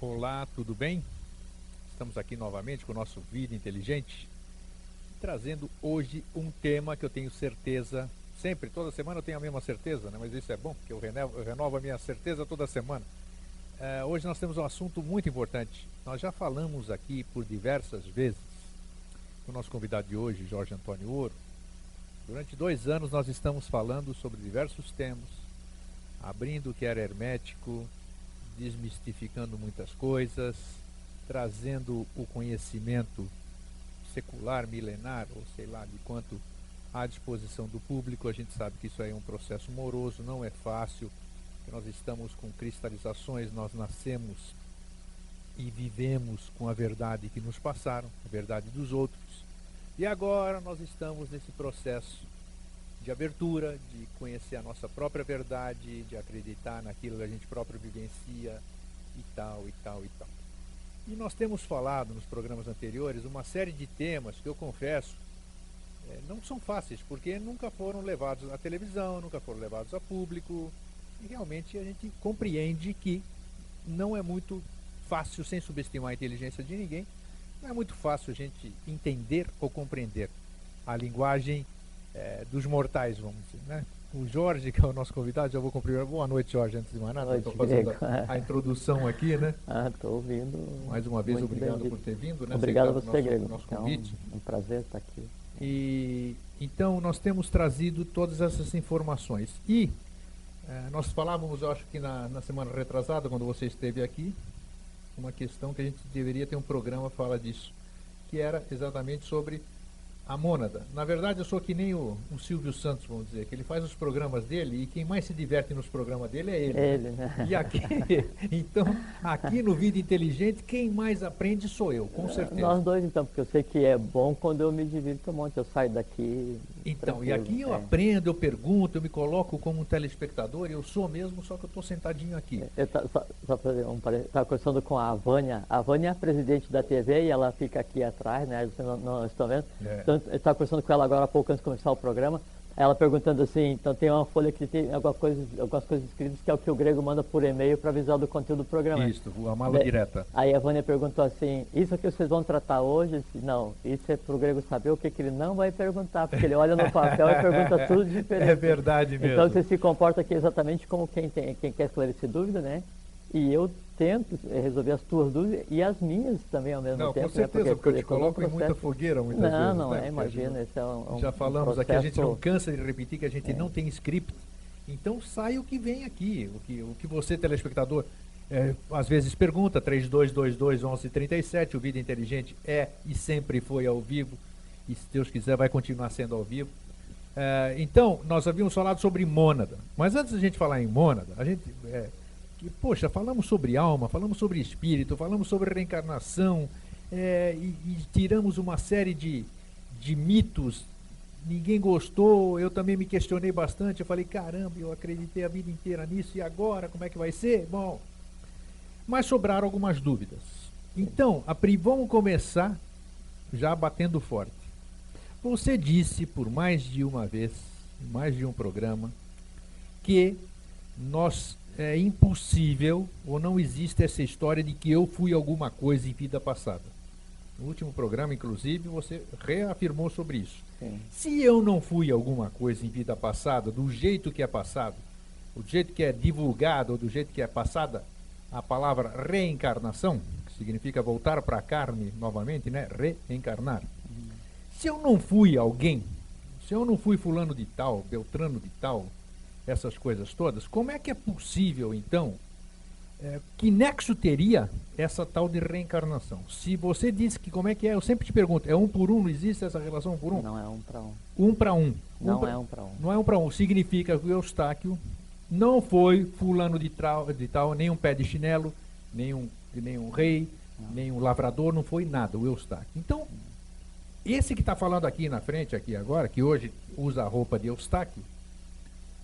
Olá, tudo bem? Estamos aqui novamente com o nosso Vida Inteligente, trazendo hoje um tema que eu tenho certeza, sempre, toda semana eu tenho a mesma certeza, né? Mas isso é bom, porque eu renovo a minha certeza toda semana. Hoje nós temos um assunto muito importante. Nós já falamos aqui por diversas vezes com o nosso convidado de hoje, Jorge Antônio Ouro. Durante 2 anos nós estamos falando sobre diversos temas, abrindo o que era hermético, desmistificando muitas coisas, trazendo o conhecimento secular, milenar, ou sei lá de quanto, à disposição do público. A gente sabe que isso aí é um processo moroso, não é fácil, que nós estamos com cristalizações, nós nascemos e vivemos com a verdade que nos passaram, a verdade dos outros. E agora nós estamos nesse processo de abertura, de conhecer a nossa própria verdade, de acreditar naquilo que a gente próprio vivencia e tal, e tal, e tal. E nós temos falado nos programas anteriores uma série de temas que eu confesso não são fáceis, porque nunca foram levados à televisão, nunca foram levados a público, e realmente a gente compreende que não é muito fácil, sem subestimar a inteligência de ninguém, não é muito fácil a gente entender ou compreender a linguagem dos mortais, vamos dizer, né? O Jorge, que é o nosso convidado, já vou cumprimentar. Boa noite, Jorge, antes de mais nada. Estou fazendo a introdução aqui, né? Estou ouvindo. Mais uma vez, obrigado por ter vindo, né? Obrigado a você, Grego. Nosso convite. É um prazer estar aqui. E então nós temos trazido todas essas informações. E nós falávamos, eu acho que na semana retrasada, quando você esteve aqui, uma questão que a gente deveria ter um programa que fala disso, que era exatamente sobre a mônada. Na verdade, eu sou que nem o Silvio Santos, vamos dizer, que ele faz os programas dele e quem mais se diverte nos programas dele é ele. Ele, né? E aqui, então, aqui no Vida Inteligente, quem mais aprende sou eu, com certeza. Nós dois, então, porque eu sei que é bom quando eu me divirto um monte, eu saio daqui. Então, e aqui eu aprendo, eu pergunto, eu me coloco como um telespectador, eu sou mesmo, só que eu estou sentadinho aqui. Só para fazer estava conversando com a Vânia. A Vânia é a presidente da TV e ela fica aqui atrás, né? Vocês não estão vendo? Então, eu estava conversando com ela agora há pouco antes de começar o programa. Ela perguntando assim, então tem uma folha que tem algumas coisas escritas que é o que o Grego manda por e-mail para avisar do conteúdo do programa. Isso, a mala direta. Aí a Vânia perguntou assim, isso que vocês vão tratar hoje? Disse, não, isso é para o Grego saber o que ele não vai perguntar, porque ele olha no papel e pergunta tudo diferente. É verdade mesmo. Então você se comporta aqui exatamente como quem quer esclarecer dúvida, né? E eu tento resolver as tuas dúvidas e as minhas também ao mesmo tempo. Com certeza, né? porque eu te coloco em muita fogueira muitas vezes. Não, né? Imagina, esse é um já falamos processo... aqui, a gente não cansa de repetir que a gente não tem script. Então sai o que vem aqui, o que você, telespectador, às vezes pergunta, 3222-1137, o Vida Inteligente é e sempre foi ao vivo, e se Deus quiser vai continuar sendo ao vivo. Então, nós havíamos falado sobre mônada, mas antes de a gente falar em mônada, a gente... poxa, falamos sobre alma, falamos sobre espírito, falamos sobre reencarnação, e tiramos uma série de mitos. Ninguém gostou, eu também me questionei bastante, eu falei, caramba, eu acreditei a vida inteira nisso, e agora, como é que vai ser? Bom, mas sobraram algumas dúvidas. Então, vamos começar já batendo forte. Você disse por mais de uma vez, em mais de um programa, que é impossível, ou não existe essa história de que eu fui alguma coisa em vida passada. No último programa, inclusive, você reafirmou sobre isso. Sim. Se eu não fui alguma coisa em vida passada, do jeito que é passado, do jeito que é divulgado, ou do jeito que é passada a palavra reencarnação, que significa voltar para a carne novamente, né? Reencarnar. Se eu não fui alguém, se eu não fui fulano de tal, beltrano de tal, essas coisas todas, como é que é possível, então, que nexo teria essa tal de reencarnação? Se você disse que como é que é, eu sempre te pergunto, é 1 por 1, não existe essa relação 1 por 1? Não é 1 para 1. 1 para 1. Não é 1 para 1. Não é 1 para 1, significa que o Eustáquio não foi fulano de tal, nem um pé de chinelo, nem um rei, nem um lavrador, não foi nada, o Eustáquio. Então, esse que está falando aqui na frente, aqui agora, que hoje usa a roupa de Eustáquio,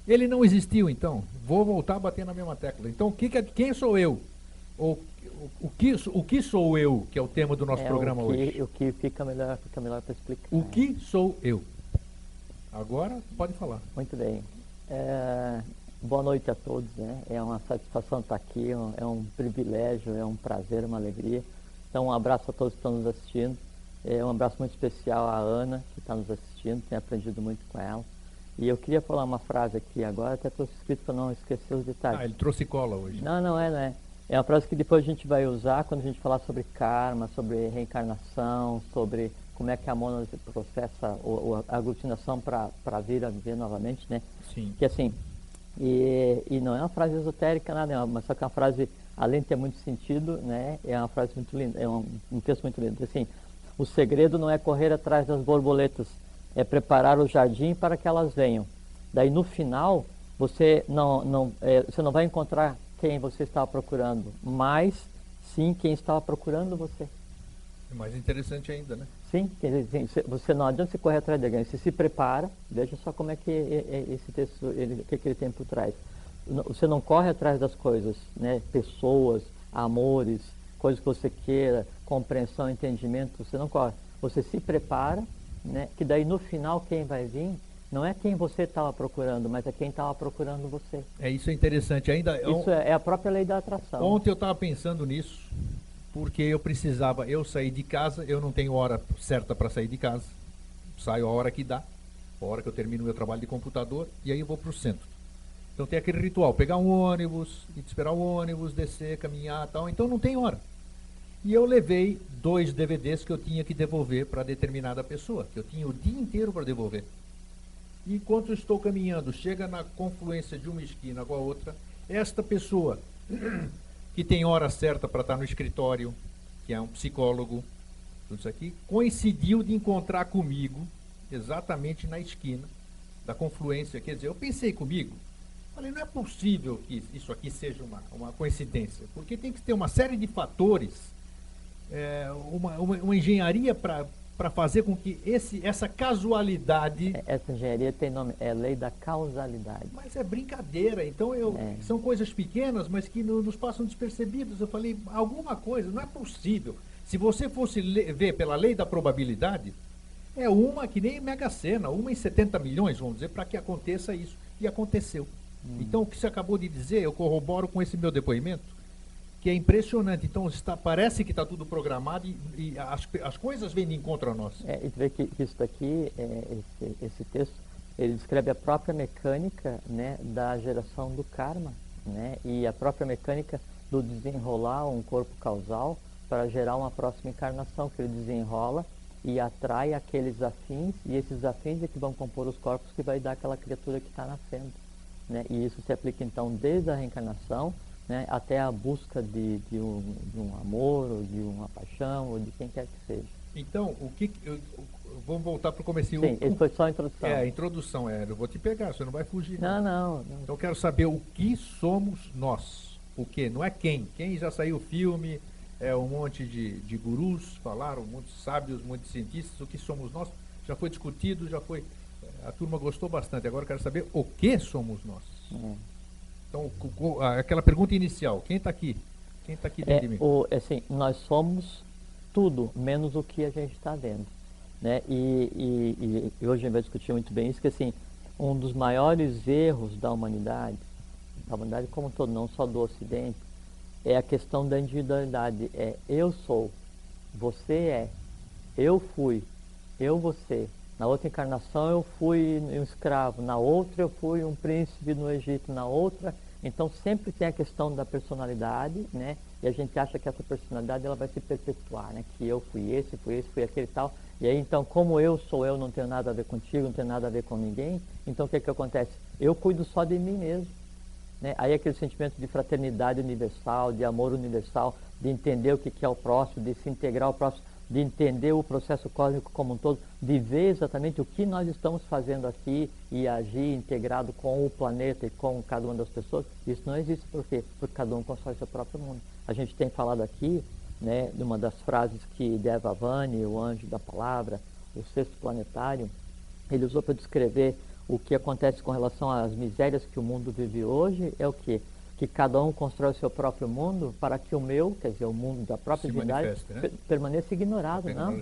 ele não existiu, então. Vou voltar a bater na mesma tecla. Então, quem sou eu? O que sou eu, que é o tema do nosso programa hoje? O que fica melhor para explicar. O que sou eu? Agora, pode falar. Muito bem. Boa noite a todos, né? É uma satisfação estar aqui, é um privilégio, é um prazer, uma alegria. Então, um abraço a todos que estão nos assistindo. Um abraço muito especial à Ana, que está nos assistindo, tenho aprendido muito com ela. E eu queria falar uma frase aqui agora, até trouxe escrito para não esquecer os detalhes. Ele trouxe cola hoje. Não é. É uma frase que depois a gente vai usar quando a gente falar sobre karma, sobre reencarnação, sobre como é que a mônada processa a aglutinação para vir a viver novamente, né? Sim. Que assim, e não é uma frase esotérica, nada, mas só que é uma frase, além de ter muito sentido, né? É uma frase muito linda, é um texto muito lindo. Assim, o segredo não é correr atrás das borboletas, é preparar o jardim para que elas venham. Daí no final, você você não vai encontrar quem você estava procurando, mas sim quem estava procurando você. É mais interessante ainda, né? Sim, quer dizer, você não adianta você correr atrás de alguém, você se prepara, veja só como é que esse texto, o que ele tem por trás. Você não corre atrás das coisas, né? Pessoas, amores, coisas que você queira, compreensão, entendimento, você não corre. Você se prepara, né? Que daí no final quem vai vir não é quem você estava procurando, mas é quem estava procurando você. Isso é interessante ainda. Isso é a própria lei da atração. Ontem eu estava pensando nisso, porque eu saí de casa, eu não tenho hora certa para sair de casa, saio a hora que dá, a hora que eu termino meu trabalho de computador, e aí eu vou para o centro. Então tem aquele ritual, pegar um ônibus, esperar o ônibus, descer, caminhar e tal, então não tem hora. E eu levei 2 DVDs que eu tinha que devolver para determinada pessoa, que eu tinha o dia inteiro para devolver. E enquanto eu estou caminhando, chega na confluência de uma esquina com a outra, esta pessoa que tem hora certa para estar no escritório, que é um psicólogo, tudo isso aqui, coincidiu de encontrar comigo exatamente na esquina da confluência. Quer dizer, eu pensei comigo, falei, não é possível que isso aqui seja uma coincidência, porque tem que ter uma série de fatores, uma engenharia para fazer com que essa casualidade... Essa engenharia tem nome, é lei da causalidade. Mas é brincadeira, então são coisas pequenas, mas que nos passam despercebidas. Eu falei, alguma coisa, não é possível. Se você fosse ver pela lei da probabilidade, é uma que nem Mega Sena, 1 em 70 milhões, vamos dizer, para que aconteça isso. E aconteceu. Então, o que você acabou de dizer, eu corroboro com esse meu depoimento, que é impressionante. Então, parece que está tudo programado e as coisas vêm de encontro a nós. E tu vê que isso daqui, esse texto, ele descreve a própria mecânica, né, da geração do karma, né, e a própria mecânica do desenrolar um corpo causal para gerar uma próxima encarnação, que ele desenrola e atrai aqueles afins, e esses afins é que vão compor os corpos que vai dar aquela criatura que está nascendo, né, e isso se aplica então desde a reencarnação, né, até a busca de um amor, ou de uma paixão, ou de quem quer que seja. Então, vamos voltar para o comecinho. Sim, isso foi só a introdução. A introdução, eu vou te pegar, você não vai fugir. Não. Então eu quero saber o que somos nós. O que? Não é quem. Quem já saiu o filme, um monte de gurus falaram, muitos sábios, muitos cientistas, o que somos nós. Já foi discutido, a turma gostou bastante. Agora eu quero saber o que somos nós. Então, aquela pergunta inicial, quem está aqui? Quem está aqui dentro de mim? Assim, nós somos tudo, menos o que a gente está vendo. Né? E hoje a gente vai discutir muito bem isso, que assim, um dos maiores erros da humanidade como um todo, não só do Ocidente, é a questão da individualidade. Eu sou, você é, eu fui, eu você. Na outra encarnação eu fui um escravo, na outra eu fui um príncipe no Egito, na outra... Então sempre tem a questão da personalidade, né? E a gente acha que essa personalidade ela vai se perpetuar, né? Que eu fui esse, fui aquele e tal. E aí então, como eu sou eu, não tenho nada a ver contigo, não tenho nada a ver com ninguém, então o que acontece? Eu cuido só de mim mesmo. Né? Aí aquele sentimento de fraternidade universal, de amor universal, de entender o que é o próximo, de se integrar ao próximo, de entender o processo cósmico como um todo, de ver exatamente o que nós estamos fazendo aqui e agir integrado com o planeta e com cada uma das pessoas. Isso não existe. Por quê? Porque cada um constrói seu próprio mundo. A gente tem falado aqui, né, de uma das frases que Devavani, o anjo da palavra, o sexto planetário, ele usou para descrever o que acontece com relação às misérias que o mundo vive hoje, é o quê? Que cada um constrói o seu próprio mundo para que o meu, quer dizer, o mundo da própria divindade, né? Permaneça ignorado, não?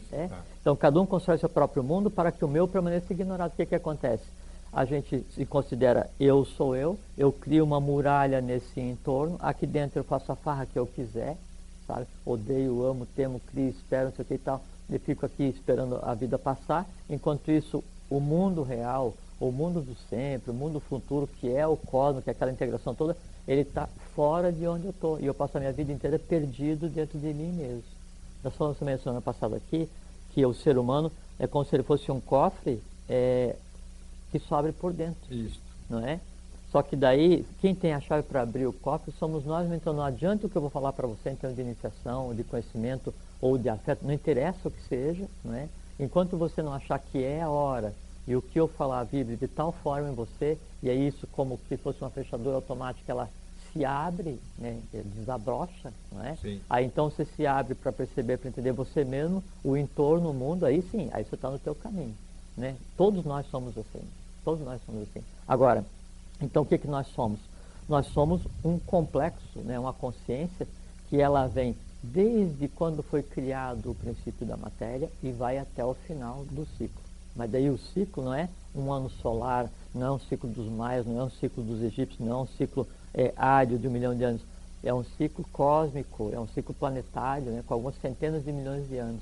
Então, cada um constrói o seu próprio mundo para que o meu permaneça ignorado. O que acontece? a gente se considera eu sou eu crio uma muralha nesse entorno, aqui dentro eu faço a farra que eu quiser, sabe? Odeio, amo, temo, crio, espero, não sei o que e tal, e fico aqui esperando a vida passar, enquanto isso o mundo real, o mundo do sempre, o mundo futuro, que é o cosmos, que é aquela integração toda, ele está fora de onde eu estou, e eu passo a minha vida inteira perdido dentro de mim mesmo. Nós falamos também semana passada aqui, que o ser humano é como se ele fosse um cofre que só abre por dentro. Isso. Não é? Só que daí, quem tem a chave para abrir o cofre somos nós, então não adianta o que eu vou falar para você em termos de iniciação, de conhecimento ou de afeto, não interessa o que seja, não é? Enquanto você não achar que é a hora e o que eu falar vibre de tal forma em você, e é isso como se fosse uma fechadura automática, ela se abre, né, desabrocha, não é? Sim. Aí então você se abre para perceber, para entender você mesmo, o entorno, o mundo, aí sim, aí você está no teu caminho, né? Todos nós somos assim, todos nós somos assim. Agora, então o que nós somos? Nós somos um complexo, né, uma consciência que ela vem desde quando foi criado o princípio da matéria e vai até o final do ciclo. Mas daí o ciclo não é um ano solar, não é um ciclo dos maias, não é um ciclo dos egípcios, não é um ciclo árido de 1 milhão de anos. É um ciclo cósmico, é um ciclo planetário, né, com algumas centenas de milhões de anos.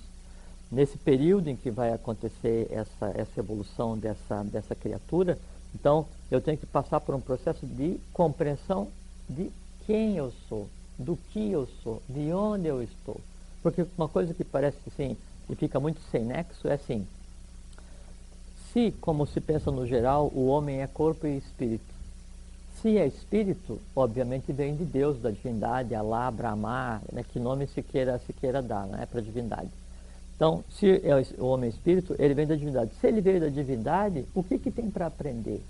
Nesse período em que vai acontecer essa evolução dessa criatura, então eu tenho que passar por um processo de compreensão de quem eu sou, do que eu sou, de onde eu estou. Porque uma coisa que parece assim, e fica muito sem nexo, é assim, se, como se pensa no geral, o homem é corpo e espírito. Se é espírito, obviamente vem de Deus, da divindade, Alá, Brahma, né, que nome se queira dar, não é para a divindade. Então, se é o homem espírito, ele vem da divindade. Se ele veio da divindade, o que tem para aprender?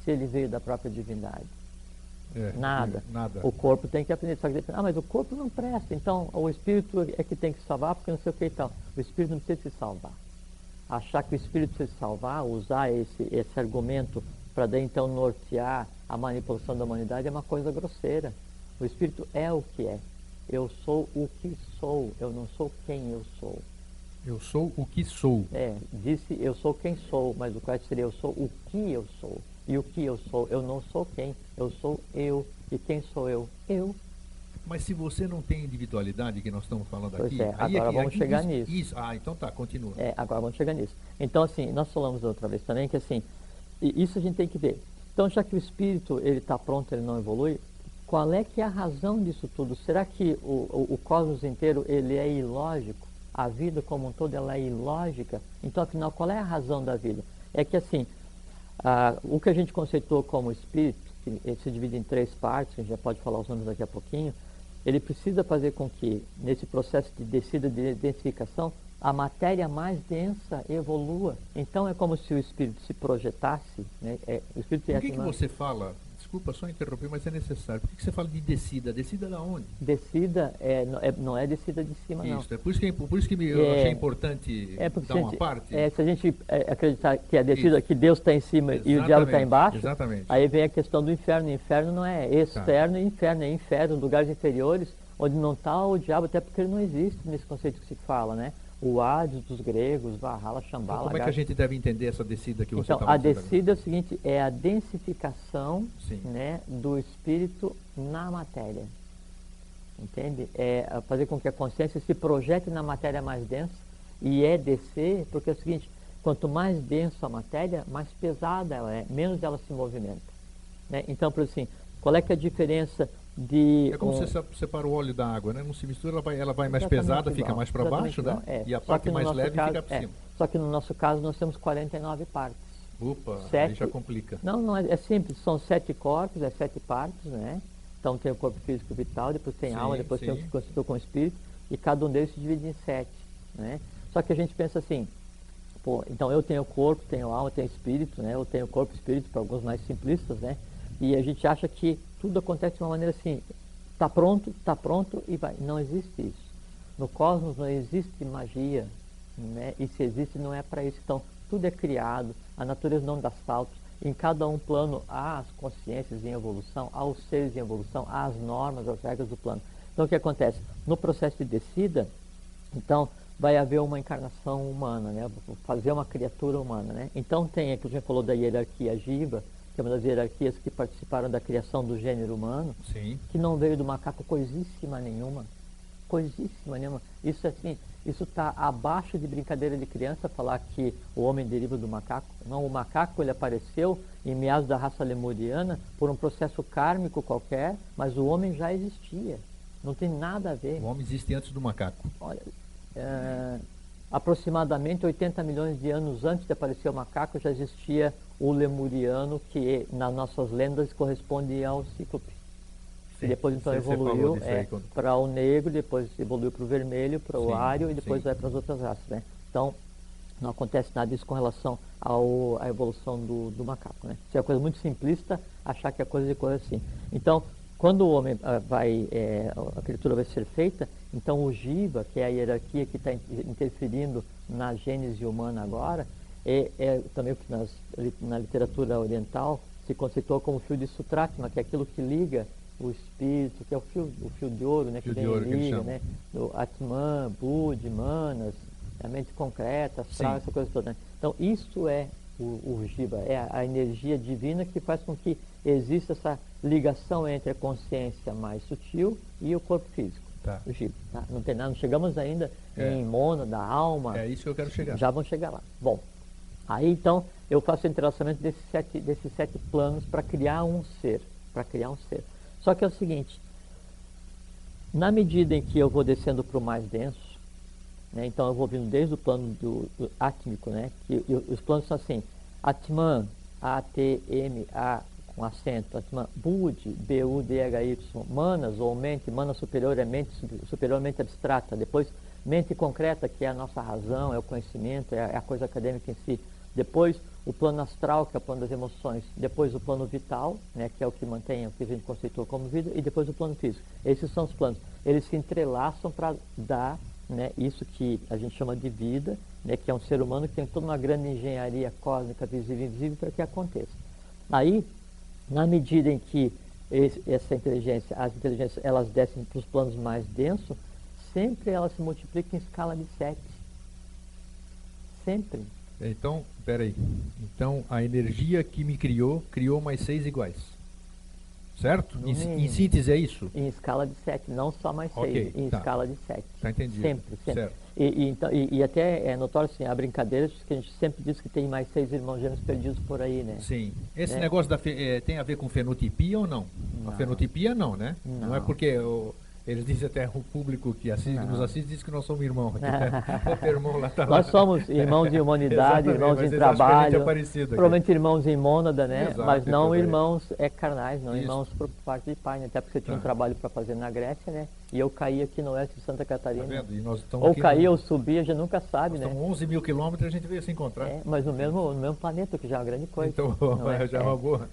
Se ele veio da própria divindade? Nada. O corpo tem que aprender. Só que, mas o corpo não presta, então o espírito é que tem que salvar, porque não sei o que e tal. O espírito não precisa se salvar. Achar que o espírito precisa se salvar, usar esse argumento para daí então nortear a manipulação da humanidade é uma coisa grosseira. O espírito é o que é. Eu sou o que sou, eu não sou quem eu sou. Eu sou o que sou. Disse eu sou quem sou, mas o correto seria eu sou o que eu sou. E o que eu sou? Eu não sou quem, eu sou eu. E quem sou eu? Eu. Mas se você não tem individualidade, que nós estamos falando pois aqui... agora vamos chegar nisso. Isso. Então tá, continua. Agora vamos chegar nisso. Então assim, nós falamos outra vez também que assim, isso a gente tem que ver. Então já que o espírito, ele está pronto, ele não evolui, qual é que é a razão disso tudo? Será que o cosmos inteiro, ele é ilógico? A vida como um todo, ela é ilógica? Então, afinal, qual é a razão da vida? É que assim, o que a gente conceitou como espírito, que ele se divide em 3 partes, a gente já pode falar os nomes daqui a pouquinho, ele precisa fazer com que, nesse processo de descida de densificação, a matéria mais densa evolua. Então é como se o espírito se projetasse, né? O espírito Por que você fala, desculpa só interromper, mas é necessário, por que você fala de descida? Descida da onde? Descida não é descida de cima, não. Isso, por isso que eu achei importante dar uma parte. Se a gente acreditar que a descida, isso, que Deus está em cima e o diabo está embaixo, exatamente, aí vem a questão do inferno. O inferno não é externo e inferno, é inferno, lugares inferiores, onde não está o diabo, até porque ele não existe nesse conceito que se fala, né? O Hades dos gregos, Valhalla, Shambhala. Então, como é que a gente deve entender essa descida que você está falando? Então, a descida é o seguinte, é a densificação, né, do espírito na matéria. Entende? É fazer com que a consciência se projete na matéria mais densa e descer, porque é o seguinte, quanto mais densa a matéria, mais pesada ela é, menos ela se movimenta. Né? Então, por assim, qual é que é a diferença de... É como você separa o óleo da água, né? Não se mistura, ela vai mais pesada, igual, fica mais para baixo, né? E a parte mais leve fica para cima. Só que no nosso caso nós temos 49 partes. Opa, aí já complica. Não é simples, são 7 corpos, 7 partes, né? Então tem o corpo físico vital, depois tem a alma, depois tem o que constitui com o espírito, e cada um deles se divide em 7, né? Só que a gente pensa assim, então eu tenho corpo, tenho alma, tenho espírito, né? Eu tenho corpo e espírito, para alguns mais simplistas, né? E a gente acha que tudo acontece de uma maneira assim, está pronto e vai. Não existe isso. No cosmos não existe magia, né? E se existe não é para isso. Então, tudo é criado, a natureza não dá saltos. Em cada plano há as consciências em evolução, há os seres em evolução, há as normas, as regras do plano. Então, o que acontece? No processo de descida, então, vai haver uma encarnação humana, né? Vou fazer uma criatura humana, né? Então tem, aqui a gente falou da hierarquia Jiva, que é uma das hierarquias que participaram da criação do gênero humano, Sim. que não veio do macaco coisíssima nenhuma. Coisíssima nenhuma. Isso assim, isso está abaixo de brincadeira de criança falar que o homem deriva do macaco. Não, o macaco ele apareceu em meados da raça lemuriana por um processo kármico qualquer, mas o homem já existia. Não tem nada a ver. O homem existe antes do macaco. Olha, aproximadamente 80 milhões de anos antes de aparecer o macaco já existia o lemuriano, que nas nossas lendas corresponde ao cíclope. Sim, e depois então evoluiu para o negro, depois evoluiu para o vermelho, para o ário e depois vai para as outras raças, né? Então não acontece nada disso com relação à evolução do macaco, né? Isso é uma coisa muito simplista, achar que a coisa é assim. Então, quando o homem a criatura vai ser feita, então o Jiva, que é a hierarquia que está interferindo na gênese humana agora, é também o que na literatura oriental se conceitou como fio de Sutratma, que é aquilo que liga o espírito, que é o fio de ouro, né, que liga, né, do Atman, Budi, Manas, a mente concreta, astral, essa coisa toda. Né? Então, isso é o Jiva, é a energia divina que faz com que exista essa ligação entre a consciência mais sutil e o corpo físico. Tá. O Jiva. Tá? Não tem nada, não chegamos ainda em Mona, da alma. É isso que eu quero chegar. Já vão chegar lá. Bom, aí então eu faço o entrelaçamento desses sete planos para criar um ser. Só que é o seguinte, na medida em que eu vou descendo para o mais denso, né, então eu vou vindo desde o plano do átmico, né, que os planos são assim, Atman, A-T-M-A, com acento, Atman, Budi, B-U-D-H-Y, Manas, ou mente, Mana superior é mente superiormente abstrata, depois mente concreta, que é a nossa razão, é o conhecimento, é a coisa acadêmica em si, depois o plano astral, que é o plano das emoções, depois o plano vital, né, que é o que mantém, o que a gente conceitou como vida, e depois o plano físico. Esses são os planos. Eles se entrelaçam para dar, né, isso que a gente chama de vida, né, que é um ser humano que tem toda uma grande engenharia cósmica, visível e invisível, para que aconteça. Aí, na medida em que as inteligências, elas descem para os planos mais densos, sempre elas se multiplicam em escala de 7. Sempre. Então, peraí. Então, a energia que me criou mais 6 iguais. Certo? Em síntese é isso? Em escala de 7, não só mais 6, em escala de 7. Tá entendido. Sempre. Certo. E até é notório assim, a brincadeira que a gente sempre diz que tem mais 6 irmãos gêmeos perdidos por aí, né? Sim. Esse negócio tem a ver com fenotipia ou não? A fenotipia não, né? Não é porque... Eles dizem até o público que nos assiste diz que nós somos irmãos. O irmão lá tá nós somos irmãos de humanidade, irmãos em trabalho, provavelmente irmãos em mônada, né? Exato, mas não irmãos carnais, não isso. Irmãos por parte de pai, né? Até porque eu tinha um trabalho para fazer na Grécia, né? E eu caí aqui no oeste de Santa Catarina. Tá vendo? E nós ou caí ou subi, a gente nunca sabe, né? São 11 mil quilômetros, a gente veio se encontrar. Mas no mesmo planeta, que já é uma grande coisa. Então, já é uma boa.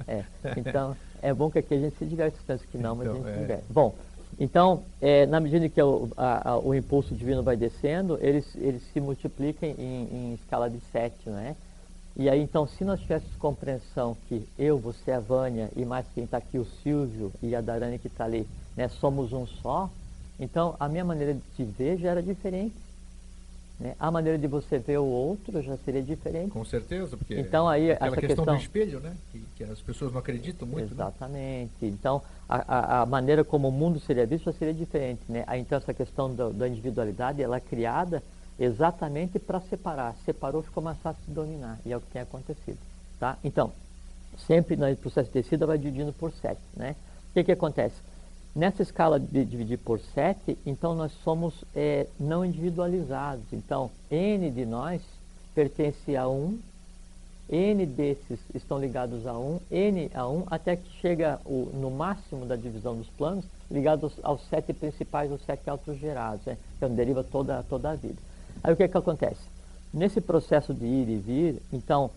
Então, é bom que aqui a gente se diverte, penso que não, mas a gente se diverte. Bom, então, na medida que o impulso divino vai descendo, eles se multiplicam em escala de 7, né? E aí, então, se nós tivéssemos compreensão que eu, você, a Vânia, e mais quem está aqui, o Silvio e a Darane que está ali, né, somos um só, então a minha maneira de te ver já era diferente. Né? A maneira de você ver o outro já seria diferente. Com certeza, porque então, aí, aquela essa questão do espelho, né? Que as pessoas não acreditam muito. Exatamente. Né? Então, a maneira como o mundo seria visto já seria diferente. Né? Então, essa questão da individualidade, ela é criada exatamente para separar. Separou, ficou mais fácil de dominar. E é o que tem acontecido. Tá? Então, sempre no processo de descida vai dividindo por 7. Né? O que acontece? Nessa escala de dividir por 7, então nós somos não individualizados. Então, N de nós pertence a 1, N desses estão ligados a 1, N a 1, até que chega no máximo da divisão dos planos, ligados aos 7 principais, os 7 autogerados, né? Então deriva toda a vida. Aí o que acontece? Nesse processo de ir e vir, então,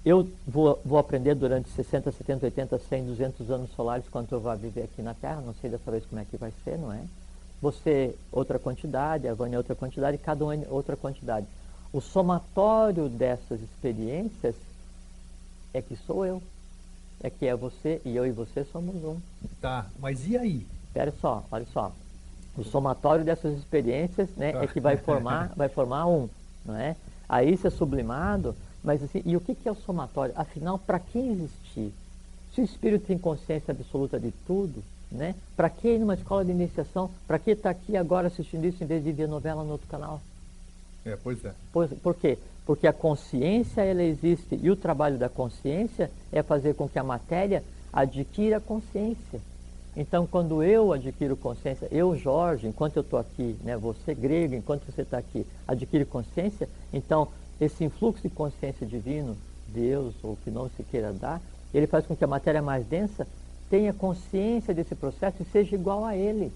eu vou aprender durante 60, 70, 80, 100, 200 anos solares quanto eu vou viver aqui na Terra, não sei dessa vez como é que vai ser, não é? Você, outra quantidade, a Vânia, outra quantidade, cada um outra quantidade. O somatório dessas experiências é que sou eu, é que é você, e eu e você somos um. Tá, mas e aí? Olha só. O somatório dessas experiências, né, é que vai formar um, não é? Aí isso é sublimado, mas assim, e o que é o somatório? Afinal, para que existir? Se o espírito tem consciência absoluta de tudo, né? Para que ir numa escola de iniciação? Para que estar aqui agora assistindo isso em vez de ver novela no outro canal? Pois é. Por quê? Porque a consciência, ela existe, e o trabalho da consciência é fazer com que a matéria adquira consciência. Então, quando eu adquiro consciência, eu, Jorge, enquanto eu estou aqui, né, você, Grego, enquanto você está aqui, adquire consciência, então, esse influxo de consciência divino, Deus, ou o que não se queira dar, ele faz com que a matéria mais densa tenha consciência desse processo e seja igual a ele.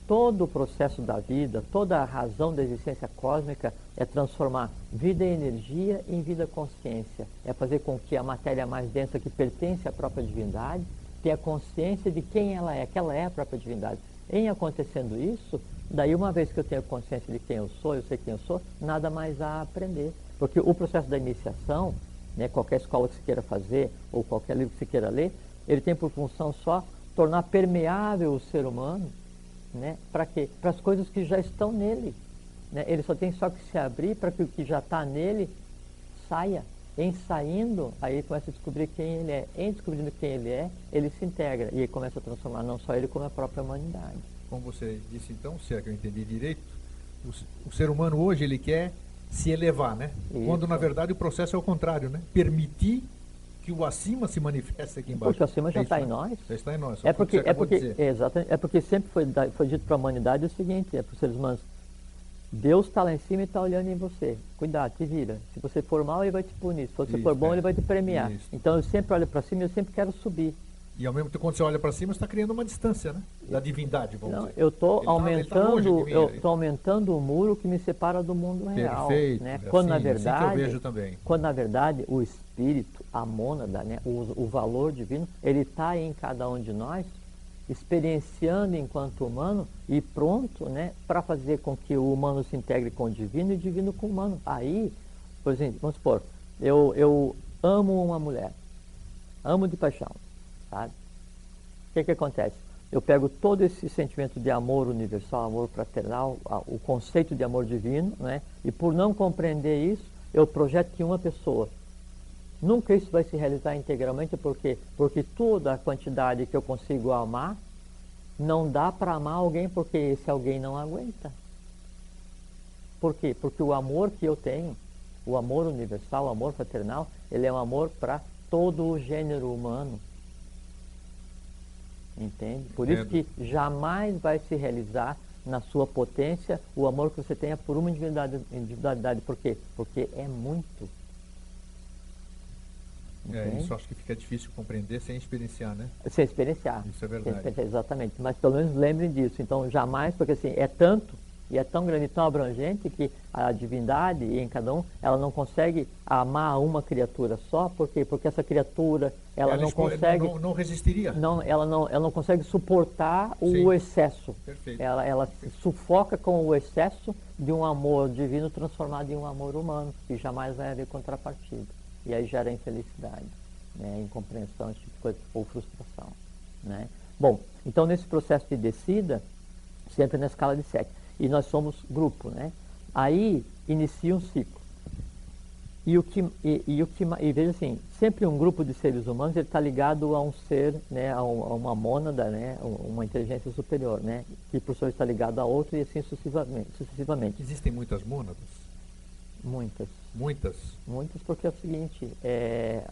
Todo o processo da vida, toda a razão da existência cósmica é transformar vida e energia em vida consciência. É fazer com que a matéria mais densa, que pertence à própria divindade, tenha consciência de quem ela é, que ela é a própria divindade. Em acontecendo isso, daí uma vez que eu tenho consciência de quem eu sei quem eu sou, nada mais há a aprender. Porque o processo da iniciação, né, qualquer escola que se queira fazer, ou qualquer livro que se queira ler, ele tem por função só tornar permeável o ser humano, né, para quê? Para as coisas que já estão nele. Né? Ele só tem só que se abrir para que o que já está nele saia. Em saindo, aí ele começa a descobrir quem ele é. Em descobrindo quem ele é, ele se integra. E aí começa a transformar não só ele, como a própria humanidade. Como você disse então, se é que eu entendi direito, o ser humano hoje ele quer se elevar, né? Isso. Quando na verdade o processo é o contrário, né? Permitir que o acima se manifeste aqui embaixo. Porque o acima já está em nós. Já está em nós. É porque sempre foi dito para a humanidade o seguinte, para os seres humanos: Deus está lá em cima e está olhando em você. Cuidado, te vira. Se você for mal, ele vai te punir. Se você for bom, ele vai te premiar. Isso. Então eu sempre olho para cima e eu sempre quero subir. E ao mesmo tempo, quando você olha para cima, você está criando uma distância, né? Da divindade, vamos dizer. Eu estou aumentando o muro que me separa do mundo real. Perfeito. Né? Quando, assim, na verdade, assim que eu vejo também. Quando na verdade o espírito, a mônada, né? o valor divino, ele está em cada um de nós, experienciando enquanto humano e pronto, né, para fazer com que o humano se integre com o divino e o divino com o humano. Aí, por exemplo, vamos supor, eu amo uma mulher, amo de paixão, sabe? O que acontece? Eu pego todo esse sentimento de amor universal, amor fraternal, o conceito de amor divino, né, e por não compreender isso, eu projeto que uma pessoa. Nunca isso vai se realizar integralmente, porque toda a quantidade que eu consigo amar, não dá para amar alguém porque esse alguém não aguenta. Por quê? Porque o amor que eu tenho, o amor universal, o amor fraternal, ele é um amor para todo o gênero humano. Entende? Por isso que jamais vai se realizar na sua potência o amor que você tenha por uma individualidade. Por quê? Porque é muito. Isso acho que fica difícil compreender sem experienciar, né? Sem experienciar. Isso é verdade. Exatamente. Mas pelo menos lembrem disso. Então, jamais, porque assim, é tanto, e é tão grande, tão abrangente, que a divindade, em cada um, ela não consegue amar uma criatura só. Por quê? Porque essa criatura, ela não consegue... Não resistiria. Ela não consegue suportar o excesso. Perfeito. Ela se sufoca com o excesso de um amor divino transformado em um amor humano, que jamais vai haver contrapartida. E aí gera infelicidade, né, incompreensão, esse tipo de coisa, ou frustração. Né? Bom, então nesse processo de descida, sempre na escala de 7, e nós somos grupo, né? Aí inicia um ciclo. E veja assim, sempre um grupo de seres humanos está ligado a um ser, né, a uma mônada, né, uma inteligência superior, né, que por sua vez está ligado a outro e assim sucessivamente. Existem muitas mônadas? Muitas. Muitas? Muitas, porque é o seguinte,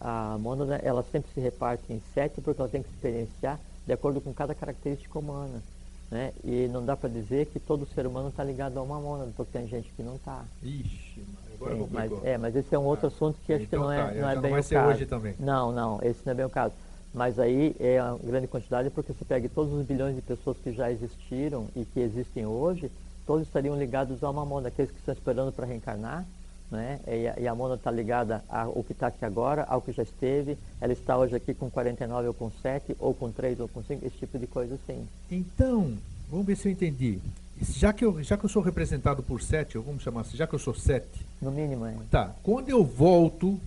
a mônada, ela sempre se reparte em 7 porque ela tem que se experienciar de acordo com cada característica humana, né? E não dá para dizer que todo ser humano está ligado a uma mônada, porque tem gente que não está. Ixi, agora complicou. Mas esse é um outro assunto que acho que não é bem o caso. Não vai ser hoje também. Não, esse não é bem o caso. Mas aí é uma grande quantidade, porque você pega todos os bilhões de pessoas que já existiram e que existem hoje, todos estariam ligados a uma mônada, aqueles que estão esperando para reencarnar, né? E a mônada está ligada ao que está aqui agora, ao que já esteve. Ela está hoje aqui com 49 ou com 7, ou com 3 ou com 5, esse tipo de coisa assim. Então, vamos ver se eu entendi. Já que eu sou representado por 7, vamos chamar assim, já que eu sou 7. No mínimo, é. Tá, quando eu volto,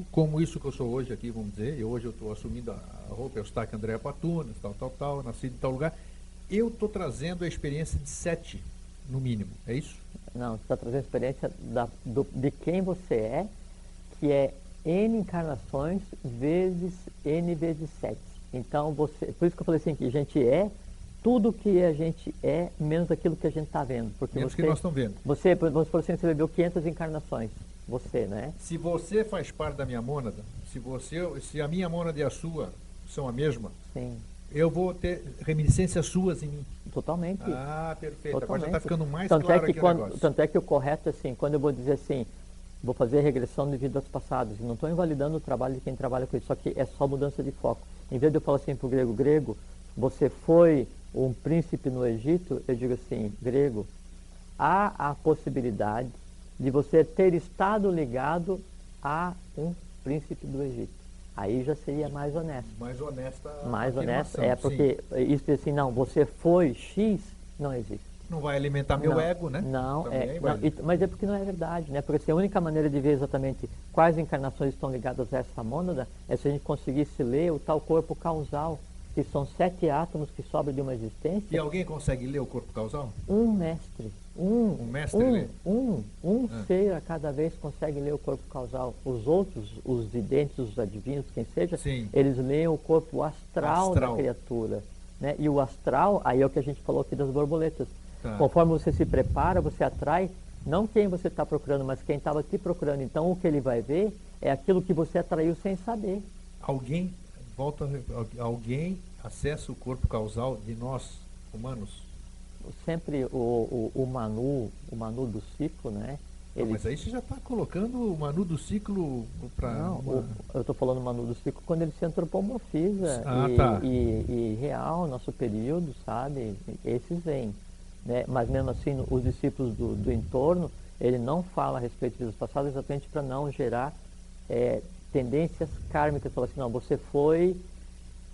como isso que eu sou hoje aqui, vamos dizer, hoje eu estou assumindo a roupa, eu estou aqui Andréa Patunas, tal, nascido em tal lugar. eu estou trazendo a experiência de 7, no mínimo, é isso? Não, você está trazendo a experiência de quem você é, que é N encarnações vezes N vezes 7. Então, por isso que eu falei assim, que a gente é tudo que a gente é, menos aquilo que a gente está vendo. Porque menos que nós estamos vendo. Você, vamos supor assim, você viveu 500 encarnações, você, né? Se você faz parte da minha mônada, se a minha mônada e a sua são a mesma, sim, eu vou ter reminiscências suas em mim. Totalmente. Ah, perfeito. Totalmente. Agora já está ficando mais tanto claro é que aqui quando, o negócio. Tanto é que o correto, assim, quando eu vou dizer assim, vou fazer regressão de vidas passadas, e não estou invalidando o trabalho de quem trabalha com isso, só que é só mudança de foco. Em vez de eu falar assim para o grego, você foi um príncipe no Egito, eu digo assim, grego, há a possibilidade de você ter estado ligado a um príncipe do Egito. Aí já seria mais honesto. Mais honesta. Mais honesto, porque sim. Isso assim, não, você foi X, não existe. Não vai alimentar meu ego, né? Não, mas é porque não é verdade, né? Porque assim, a única maneira de ver exatamente quais encarnações estão ligadas a essa mônada é se a gente conseguisse ler o tal corpo causal, que são 7 átomos que sobram de uma existência. E alguém consegue ler o corpo causal? Um mestre. Um mestre lê? Ser a cada vez consegue ler o corpo causal. Os outros, os videntes, os adivinhos, quem seja, sim, eles leem o corpo astral da criatura. Né? E o astral, aí é o que a gente falou aqui das borboletas. Tá. Conforme você se prepara, você atrai não quem você está procurando, mas quem estava te procurando. Então o que ele vai ver é aquilo que você atraiu sem saber. Alguém acessa o corpo causal de nós, humanos? Sempre o Manu do ciclo, né? Não, mas aí você já está colocando o Manu do ciclo para... Não, eu estou falando Manu do ciclo quando ele se antropomorfiza e real, nosso período, sabe? Esses vêm. Né? Mas mesmo assim, os discípulos do entorno, ele não fala a respeito de vidas passadas exatamente para não gerar tendências kármicas. Fala assim, não, você foi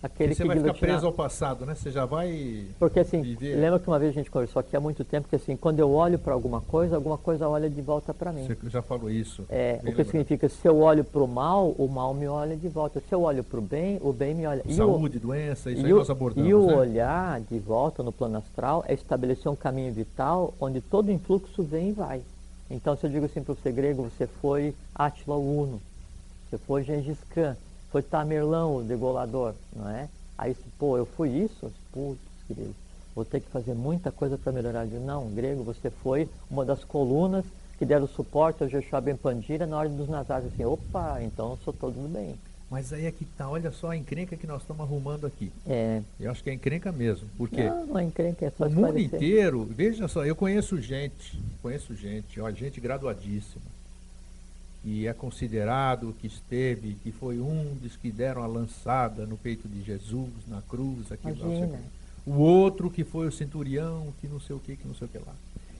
aquele você vai ficar preso ao passado, né? Você já vai porque assim, viver... lembra que uma vez a gente conversou aqui há muito tempo que assim, quando eu olho para alguma coisa olha de volta para mim. Você já falou isso. O que significa, se eu olho para o mal me olha de volta. Se eu olho para o bem me olha. Saúde, doença, isso aí nós abordamos. E o olhar de volta no plano astral é estabelecer um caminho vital onde todo influxo vem e vai. Então, se eu digo assim para você, grego, você foi Átila o Uno, você foi Gengis Khan, foi Tamerlão, o degolador, não é? Aí, pô, eu fui isso? Putz, grego, vou ter que fazer muita coisa para melhorar. Eu digo, não, grego, você foi uma das colunas que deram suporte ao Jeshua Ben Pandira na ordem dos Nazares. Assim, opa, então eu sou todo do bem. Mas aí é que tá, olha só a encrenca que nós estamos arrumando aqui. Eu acho que é encrenca mesmo, porque não, a encrenca é só o mundo inteiro, veja só, eu conheço gente, gente graduadíssima, que é considerado, que esteve, que foi um dos que deram a lançada no peito de Jesus, na cruz, aquilo lá. O outro que foi o centurião, que não sei o que lá.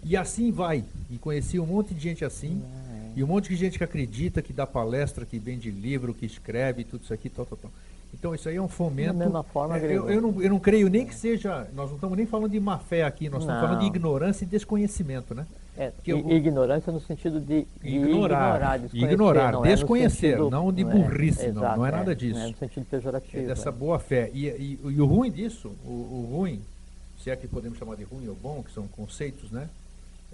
E assim vai. E conheci um monte de gente assim, e um monte de gente que acredita, que dá palestra, que vende livro, que escreve, tudo isso aqui, tal. Então isso aí é um fomento. Da mesma forma, eu não creio nem que seja, nós não estamos nem falando de má fé aqui, nós estamos falando de ignorância e desconhecimento, né? Ignorância no sentido de ignorar, desconhecer, não de burrice, não é nada disso. Não é no sentido pejorativo. É dessa boa fé. E o ruim disso, o ruim, se é que podemos chamar de ruim ou bom, que são conceitos, né?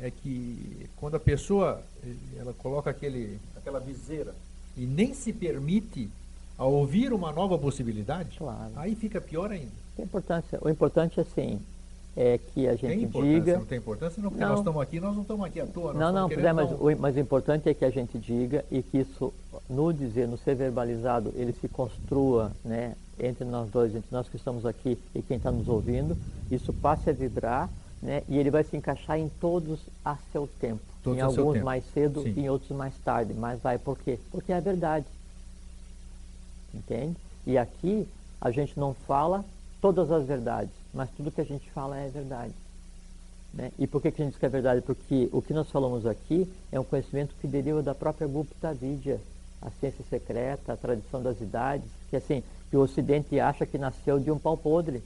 É que quando a pessoa ela coloca aquela viseira e nem se permite a ouvir uma nova possibilidade, aí fica pior ainda. O importante assim é que a gente diga... Não tem importância, não, porque nós estamos aqui, nós não estamos aqui à toa. Mas o importante é que a gente diga e que isso, no ser verbalizado, ele se construa, né, entre nós dois, entre nós que estamos aqui e quem está nos ouvindo, isso passe a vibrar, né, e ele vai se encaixar em todos a seu tempo. Em alguns mais cedo e em outros mais tarde. Mas vai por quê? Porque é a verdade. Entende? E aqui a gente não fala todas as verdades, mas tudo que a gente fala é verdade. Né? E por que a gente diz que é verdade? Porque o que nós falamos aqui é um conhecimento que deriva da própria Gupta Vidya, a ciência secreta, a tradição das idades, que assim, que o Ocidente acha que nasceu de um pau podre,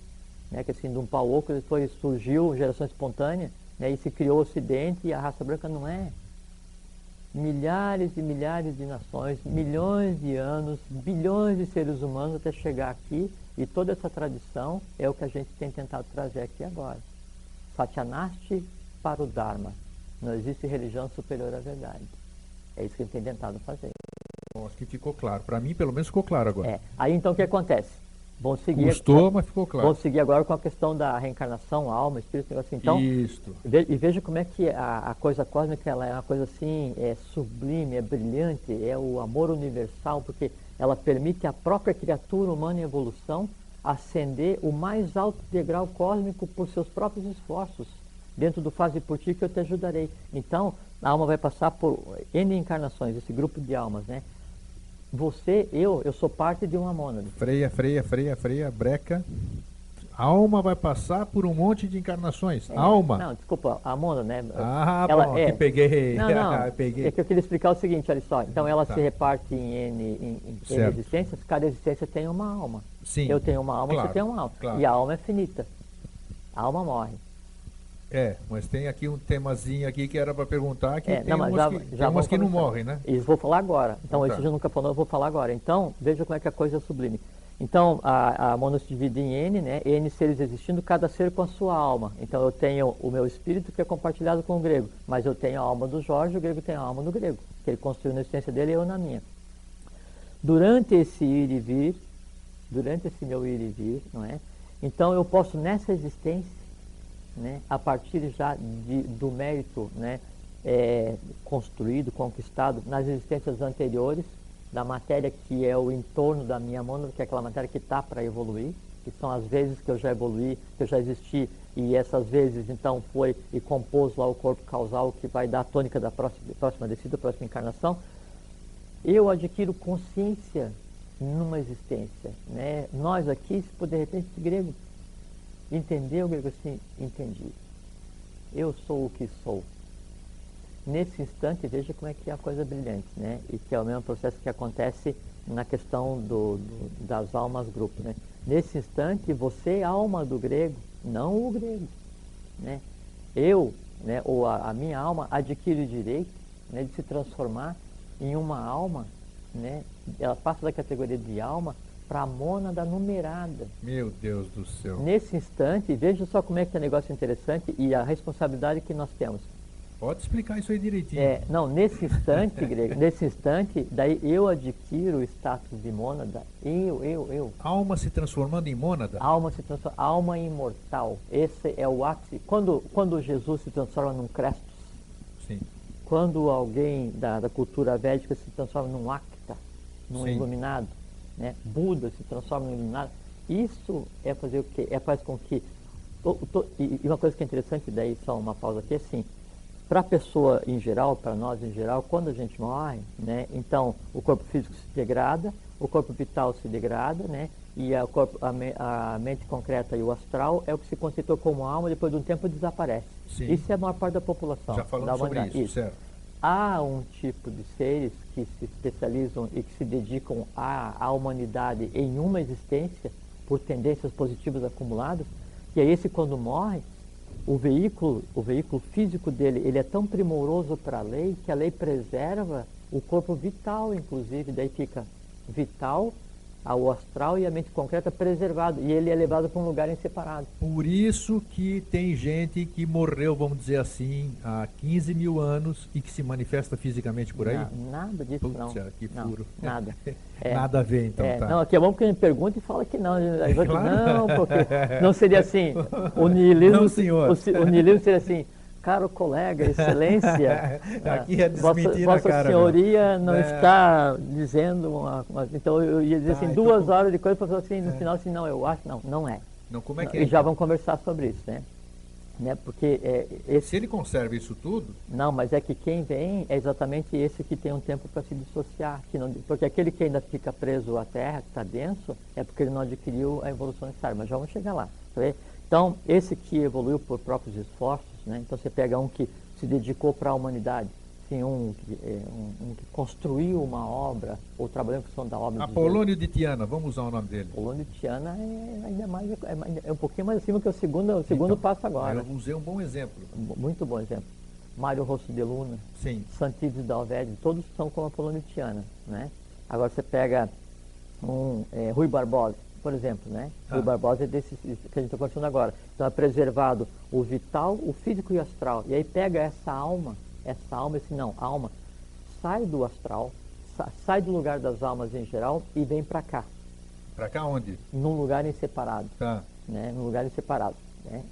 né? Que assim, de um pau oco depois surgiu geração espontânea, né? E se criou o Ocidente e a raça branca não é. Milhares e milhares de nações, milhões de anos, bilhões de seres humanos até chegar aqui E toda essa tradição é o que a gente tem tentado trazer aqui agora. Satyanasti para o Dharma. Não existe religião superior à verdade. É isso que a gente tem tentado fazer. Acho que ficou claro. Para mim, pelo menos, ficou claro agora. Aí então o que acontece? Vão seguir, Custou, mas ficou claro. Vão seguir agora com a questão da reencarnação, alma, espírito, assim. Então, Isto. E veja como é que a coisa cósmica ela é uma coisa assim, é sublime, é brilhante, é o amor universal, porque ela permite à própria criatura humana em evolução ascender o mais alto degrau cósmico por seus próprios esforços. Dentro do Faze por Ti que eu te ajudarei. Então, a alma vai passar por N encarnações, esse grupo de almas, né? Você, eu sou parte de uma mônada. Freia, breca. A alma vai passar por um monte de encarnações. Alma. Não, desculpa, a mônada, né? Ela bom, que peguei. Não, peguei. É que eu queria explicar o seguinte, olha só. Então ela se reparte em N existências, cada existência tem uma alma. Sim. Eu tenho uma alma, claro, você tem uma alma. Claro. E a alma é finita. A alma morre. Mas tem aqui um temazinho aqui que era para perguntar que tem já umas que não morrem, né? Isso vou falar agora. Então, isso já nunca falou, eu vou falar agora. Então, veja como é que a coisa é sublime. Então, a mônada se divide em N, né? N seres existindo, cada ser com a sua alma. Então, eu tenho o meu espírito que é compartilhado com o grego, mas eu tenho a alma do Jorge, o grego tem a alma do grego, que ele construiu na existência dele e eu na minha. Durante esse ir e vir, durante esse meu ir e vir, não é? Então, eu posso nessa existência, né, a partir já do mérito, né, construído, conquistado nas existências anteriores, da matéria que é o entorno da minha mônada, que é aquela matéria que está para evoluir, que são as vezes que eu já evoluí, que eu já existi, e essas vezes então foi e compôs lá o corpo causal que vai dar a tônica da próxima descida, próxima encarnação. Eu adquiro consciência numa existência, né? Nós aqui, se for de repente grego, entendeu, grego, assim, entendi. Eu sou o que sou. Nesse instante, veja como é que é a coisa brilhante, né? E que é o mesmo processo que acontece na questão das almas grupo, né? Nesse instante, você é a alma do grego, não o grego, né? Eu, né, ou a minha alma adquire o direito, né, de se transformar em uma alma, né? Ela passa da categoria de alma para a mônada numerada. Meu Deus do céu. Nesse instante, veja só como é que é um negócio interessante e a responsabilidade que nós temos. Pode explicar isso aí direitinho. Nesse instante, grego, nesse instante, daí eu adquiro o status de mônada, eu. Alma se transformando em mônada? Alma se transforma, alma imortal. Esse é o ápice. Quando Jesus se transforma num Crestos, sim. Quando alguém da cultura védica se transforma num Acta, num sim. iluminado, né? Buda se transforma num iluminado, isso é fazer o quê? É fazer com que... E uma coisa que é interessante, daí só uma pausa aqui, é assim, para a pessoa em geral, para nós em geral, quando a gente morre, né, então o corpo físico se degrada, o corpo vital se degrada, né, e a mente concreta e o astral é o que se constitui como alma, depois de um tempo desaparece. Sim. Isso é a maior parte da população. Já falamos sobre isso, certo. Há um tipo de seres que se especializam e que se dedicam à humanidade em uma existência, por tendências positivas acumuladas, que é esse quando morre, o veículo físico dele, ele é tão primoroso para a lei, que a lei preserva o corpo vital, inclusive, daí fica vital, o astral e a mente concreta preservado, e ele é levado para um lugar em separado. Por isso que tem gente que morreu, vamos dizer assim, há 15 mil anos e que se manifesta fisicamente por aí? Não, nada disso. Putz, não. Que furo. Não, nada. Nada a ver, então, tá. Não, aqui é bom porque a gente pergunta e fala que não. Claro. Não, porque não seria assim. O niilismo, não, senhor. O niilismo seria assim, caro colega, excelência, aqui é desmentir Vossa cara, senhoria não está dizendo então eu ia dizer assim, então, 2 horas de coisa para falar assim, no final assim, não, eu acho, não é. Não, como é que é? E já vamos conversar sobre isso, né? Porque se ele conserva isso tudo... Não, mas é que quem vem é exatamente esse que tem um tempo para se dissociar. Porque aquele que ainda fica preso à Terra, que está denso, é porque ele não adquiriu a evolução necessária. Mas já vamos chegar lá. Tá vendo? Então, esse que evoluiu por próprios esforços, né? Então você pega um que se dedicou para a humanidade, assim, um que construiu uma obra, ou trabalhou em função da obra. Apolônio de Tiana, vamos usar o nome dele. Apolônio de Tiana é ainda mais, é um pouquinho mais acima que o segundo passo agora. Eu usei um bom exemplo. Muito bom exemplo. Mário Rosso de Luna, sim. Santides Dalvede, todos são como Apolônio de Tiana, né? Agora você pega Rui Barbosa, por exemplo, né? O Barbosa é desse que a gente está conversando agora. Então é preservado o vital, o físico e o astral. E aí pega essa alma, esse não, alma, sai do astral, sai do lugar das almas em geral e vem para cá. Para cá onde? Num lugar em separado. Tá. Né? Num lugar em separado. Né?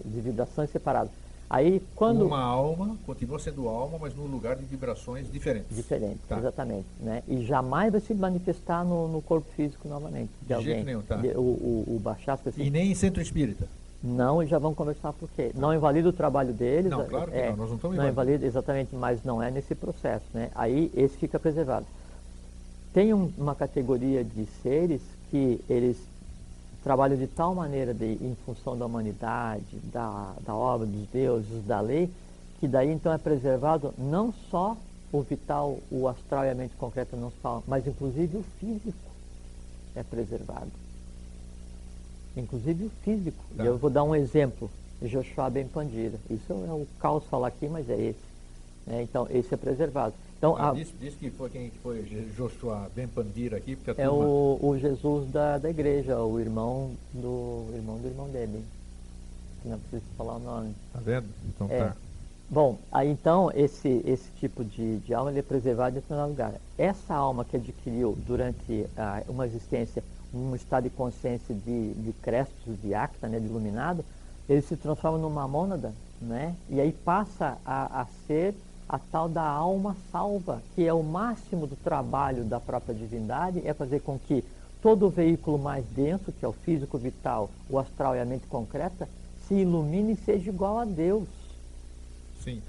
De vibração em separado. Aí quando... Uma alma, continua sendo alma, mas num lugar de vibrações diferentes. Diferente, tá. Exatamente. Né? E jamais vai se manifestar no corpo físico novamente. De alguém. Jeito nenhum, tá. O Bachasca... Assim, e nem em centro espírita? Não, e já vamos conversar por quê. Não invalida o trabalho deles. Não, claro que não, nós não estamos não invalida, exatamente, mas não é nesse processo. Né? Aí esse fica preservado. Tem uma categoria de seres que eles trabalham de tal maneira em função da humanidade, da obra dos deuses, da lei, que daí então é preservado não só o vital, o astral e a mente concreta não só, mas inclusive o físico é preservado. Inclusive o físico. Tá. Eu vou dar um exemplo, Joshua Ben Pandira. Isso é o caos falar aqui, mas é esse. Né? Então, esse é preservado. Então, diz que foi quem foi Joshua Ben Pandira aqui, porque é o Jesus da igreja, o irmão do irmão dele. Não preciso falar o nome. Tá vendo? Então tá. Bom, aí então esse tipo de alma ele é preservado em determinado lugar. Essa alma que adquiriu durante uma existência um estado de consciência de Crestos, de Acta, né, de iluminado, ele se transforma numa mônada, né, e aí passa a ser a tal da alma salva, que é o máximo do trabalho da própria divindade, é fazer com que todo o veículo mais denso, que é o físico vital, o astral e a mente concreta, se ilumine e seja igual a Deus. Sim,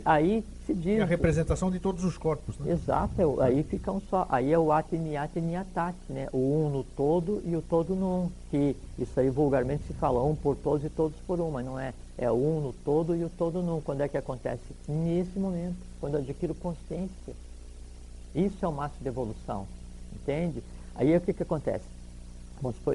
aí se diz... É a representação de todos os corpos, né? Exato, aí fica um só. Aí é o Atiniat e Niatat, né? O um no todo e o todo no um. Que isso aí vulgarmente se fala um por todos e todos por um, mas não é. É o um no todo e o todo no um. Quando é que acontece? Nesse momento, quando eu adquiro consciência. Isso é o máximo de evolução, entende? Aí o que acontece?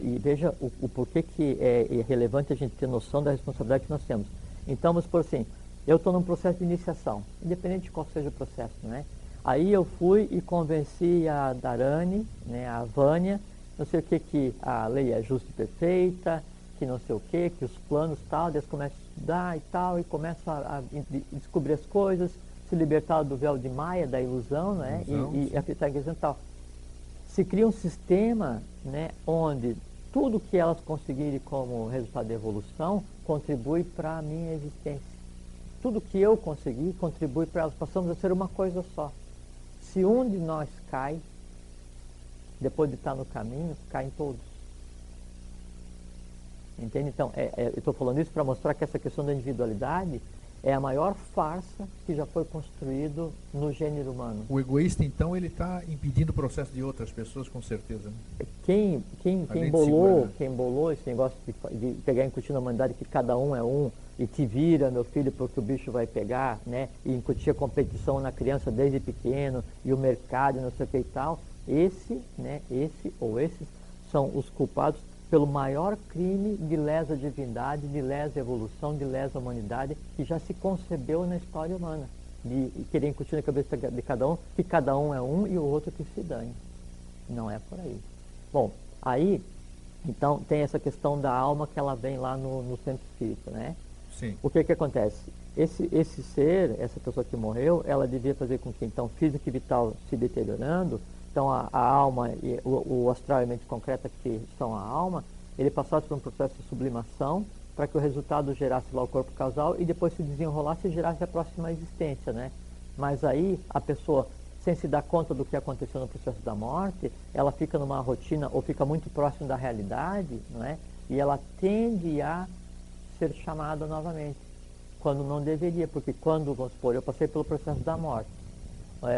E veja o porquê que é relevante a gente ter noção da responsabilidade que nós temos. Então, vamos por assim... Eu estou num processo de iniciação, independente de qual seja o processo, né? Aí eu fui e convenci a Dharani, né, a Vânia, não sei o que a lei é justa e perfeita, que não sei o que os planos tal, eles começam a estudar e tal, e começam a descobrir as coisas, se libertar do véu de Maia, da ilusão, né? E acreditar em questão tal. Se cria um sistema, né, onde tudo que elas conseguirem como resultado da evolução contribui para a minha existência. Tudo que eu consegui contribui para elas. Passamos a ser uma coisa só. Se um de nós cai, depois de estar no caminho, caem todos. Entende? Então, eu estou falando isso para mostrar que essa questão da individualidade é a maior farsa que já foi construído no gênero humano. O egoísta, então, ele está impedindo o processo de outras pessoas, com certeza. Né? Quem bolou esse negócio de pegar e incutir na humanidade que cada um é um, e te vira, meu filho, porque o bicho vai pegar, né? E incutir a competição na criança desde pequeno, e o mercado, não sei o que e tal. Esses são os culpados pelo maior crime de lesa divindade, de lesa evolução, de lesa humanidade, que já se concebeu na história humana. De querer incutir na cabeça de cada um, que cada um é um e o outro que se dane. Não é por aí. Bom, aí, então, tem essa questão da alma que ela vem lá no centro espírita, né? Sim. O que acontece? Esse ser, essa pessoa que morreu, ela devia fazer com que, então, físico e vital se deteriorando, então a alma, e o astral e a mente concreta que são a alma, ele passasse por um processo de sublimação para que o resultado gerasse lá o corpo causal e depois se desenrolasse e gerasse a próxima existência, né? Mas aí a pessoa, sem se dar conta do que aconteceu no processo da morte, ela fica numa rotina ou fica muito próximo da realidade, não é? E ela tende a ser chamada novamente, quando não deveria, porque quando, vamos supor, eu passei pelo processo da morte.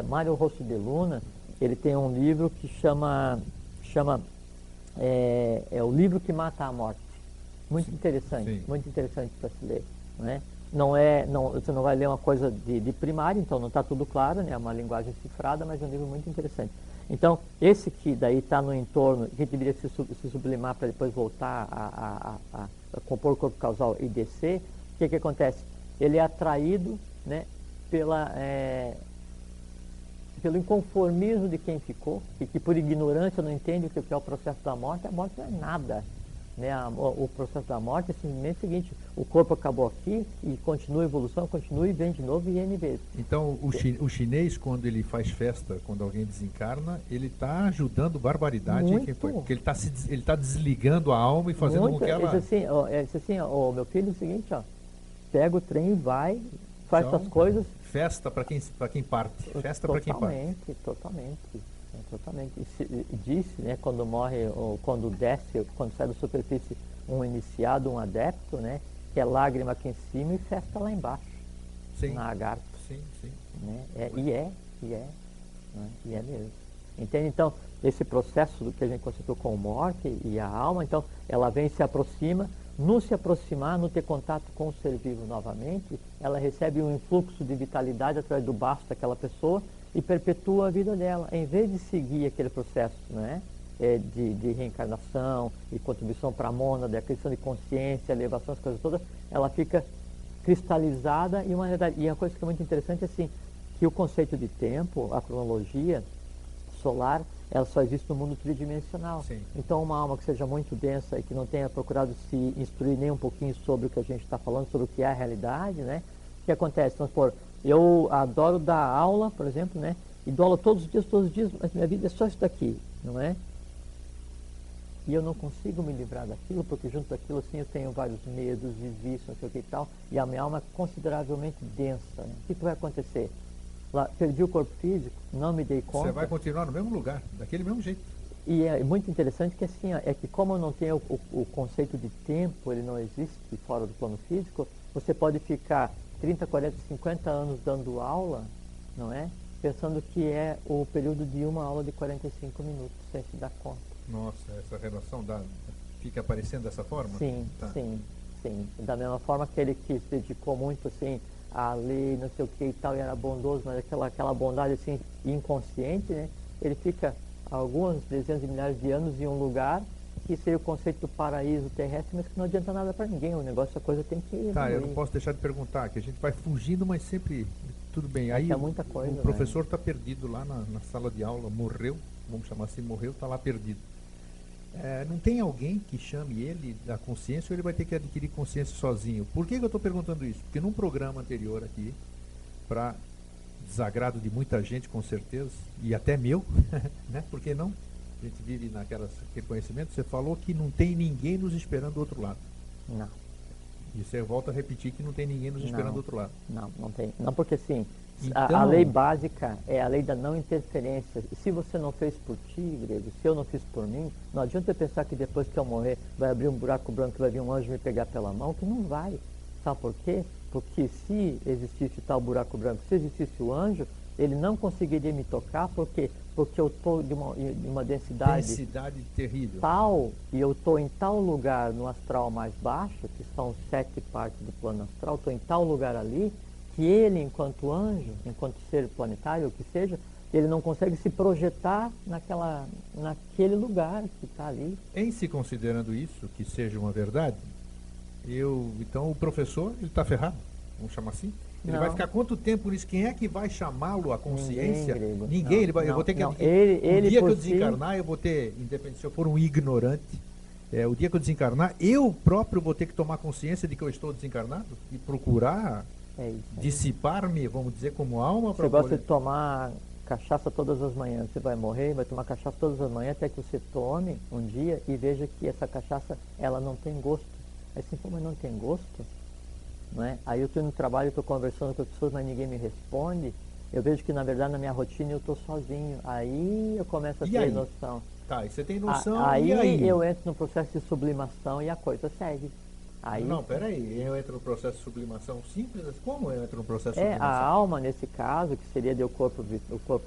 Mário Rosso de Luna, ele tem um livro que chama o livro que mata a morte. Muito interessante para se ler, né? Você não vai ler uma coisa de primário, então não está tudo claro, né? É uma linguagem cifrada, mas é um livro muito interessante. Então, esse que daí está no entorno, que deveria se sublimar para depois voltar a compor o corpo causal e descer, o que pelo inconformismo de quem ficou, e que por ignorância não entende o que é o processo da morte. A morte não é nada. Né? O processo da morte é simplesmente o seguinte: o corpo acabou aqui e continua a evolução, continua e vem de novo e N vezes. Então, o chinês, quando ele faz festa, quando alguém desencarna, ele está ajudando barbaridade Muito. quem foi. Porque ele tá desligando a alma e fazendo Muito. com que ela... Disse assim, meu filho, é o seguinte, ó, pega o trem e vai, faz Então, suas coisas. Festa para quem parte. Festa para quem parte. Totalmente. E disse, né, quando morre, ou quando desce, quando sai da superfície um iniciado, um adepto, né, que é lágrima aqui em cima e festa lá embaixo, Sim. na lagarta. Sim. Né? E é mesmo. Entende? Então, esse processo do que a gente conceitou com morte e a alma, então, ela vem e se aproxima. No se aproximar, no ter contato com o ser vivo novamente, ela recebe um influxo de vitalidade através do baço daquela pessoa e perpetua a vida dela. Em vez de seguir aquele processo, né, de reencarnação e contribuição para a mônada, a questão de consciência, elevação, as coisas todas, ela fica cristalizada. E a coisa que é muito interessante é assim, que o conceito de tempo, a cronologia solar, ela só existe no mundo tridimensional. Sim. Então, uma alma que seja muito densa e que não tenha procurado se instruir nem um pouquinho sobre o que a gente está falando, sobre o que é a realidade, né? O que acontece? Vamos supor, eu adoro dar aula, por exemplo, né? E dou aula todos os dias, mas minha vida é só isso daqui, não é? E eu não consigo me livrar daquilo, porque junto daquilo, assim, eu tenho vários medos e vícios, não sei o que e tal, e a minha alma é consideravelmente densa, né? O que vai acontecer? Lá, perdi o corpo físico, não me dei conta. Você vai continuar no mesmo lugar, daquele mesmo jeito. E é muito interessante que assim, é que como eu não tenho o conceito de tempo, ele não existe fora do plano físico, você pode ficar 30, 40, 50 anos dando aula, não é? Pensando que é o período de uma aula de 45 minutos, sem se dar conta. Nossa, essa relação fica aparecendo dessa forma? Sim, tá. sim. Da mesma forma que ele que se dedicou muito assim a ler, não sei o que e tal, e era bondoso, mas aquela bondade assim inconsciente, né? Ele fica algumas dezenas de milhares de anos em um lugar que seria o conceito do paraíso terrestre, mas que não adianta nada para ninguém. O negócio, a coisa tem que evoluir. Tá, eu não posso deixar de perguntar, que a gente vai fugindo, mas sempre tudo bem. Aí é muita coisa, o professor está perdido lá na sala de aula, morreu, vamos chamar assim, morreu, está lá perdido. Não tem alguém que chame ele da consciência, ou ele vai ter que adquirir consciência sozinho? Por que eu estou perguntando isso? Porque num programa anterior aqui, para desagrado de muita gente, com certeza, e até meu, né? Por que não? A gente vive naquele conhecimento. Você falou que não tem ninguém nos esperando do outro lado. Não. E você volta a repetir que não tem ninguém nos esperando do outro lado. Não tem. Não, porque assim, então, a lei básica é a lei da não interferência. Se você não fez por ti, grego, se eu não fiz por mim, não adianta eu pensar que depois que eu morrer vai abrir um buraco branco, vai vir um anjo me pegar pela mão, que não vai. Sabe por quê? Porque se existisse tal buraco branco, se existisse o anjo, ele não conseguiria me tocar, porque eu estou de uma densidade terrível tal, e eu estou em tal lugar no astral mais baixo, que são 7 partes do plano astral, estou em tal lugar ali, que ele, enquanto anjo, enquanto ser planetário, o que seja, ele não consegue se projetar naquele lugar que está ali. Em se considerando isso, que seja uma verdade, então o professor, ele está ferrado, vamos chamar assim? Ele vai ficar quanto tempo nisso? Quem é que vai chamá-lo à consciência? Ninguém. Eu vou ter que... o dia que eu desencarnar, eu vou ter, independente se eu for um ignorante, o dia que eu desencarnar, eu próprio vou ter que tomar consciência de que eu estou desencarnado e procurar dissipar-me, vamos dizer, como alma. Você gosta de tomar cachaça todas as manhãs, você vai morrer, vai tomar cachaça todas as manhãs até que você tome um dia e veja que essa cachaça, ela não tem gosto. Aí assim, mas não tem gosto? Não é? Aí eu estou no trabalho, estou conversando com as pessoas, mas ninguém me responde. Eu vejo que, na verdade, na minha rotina eu estou sozinho. Aí eu começo a ter noção. Tá, e você tem noção, aí eu entro no processo de sublimação e a coisa segue. Aí, não, peraí, eu entro no processo de sublimação simples? Como eu entro no processo de sublimação? A alma, nesse caso, que seria o corpo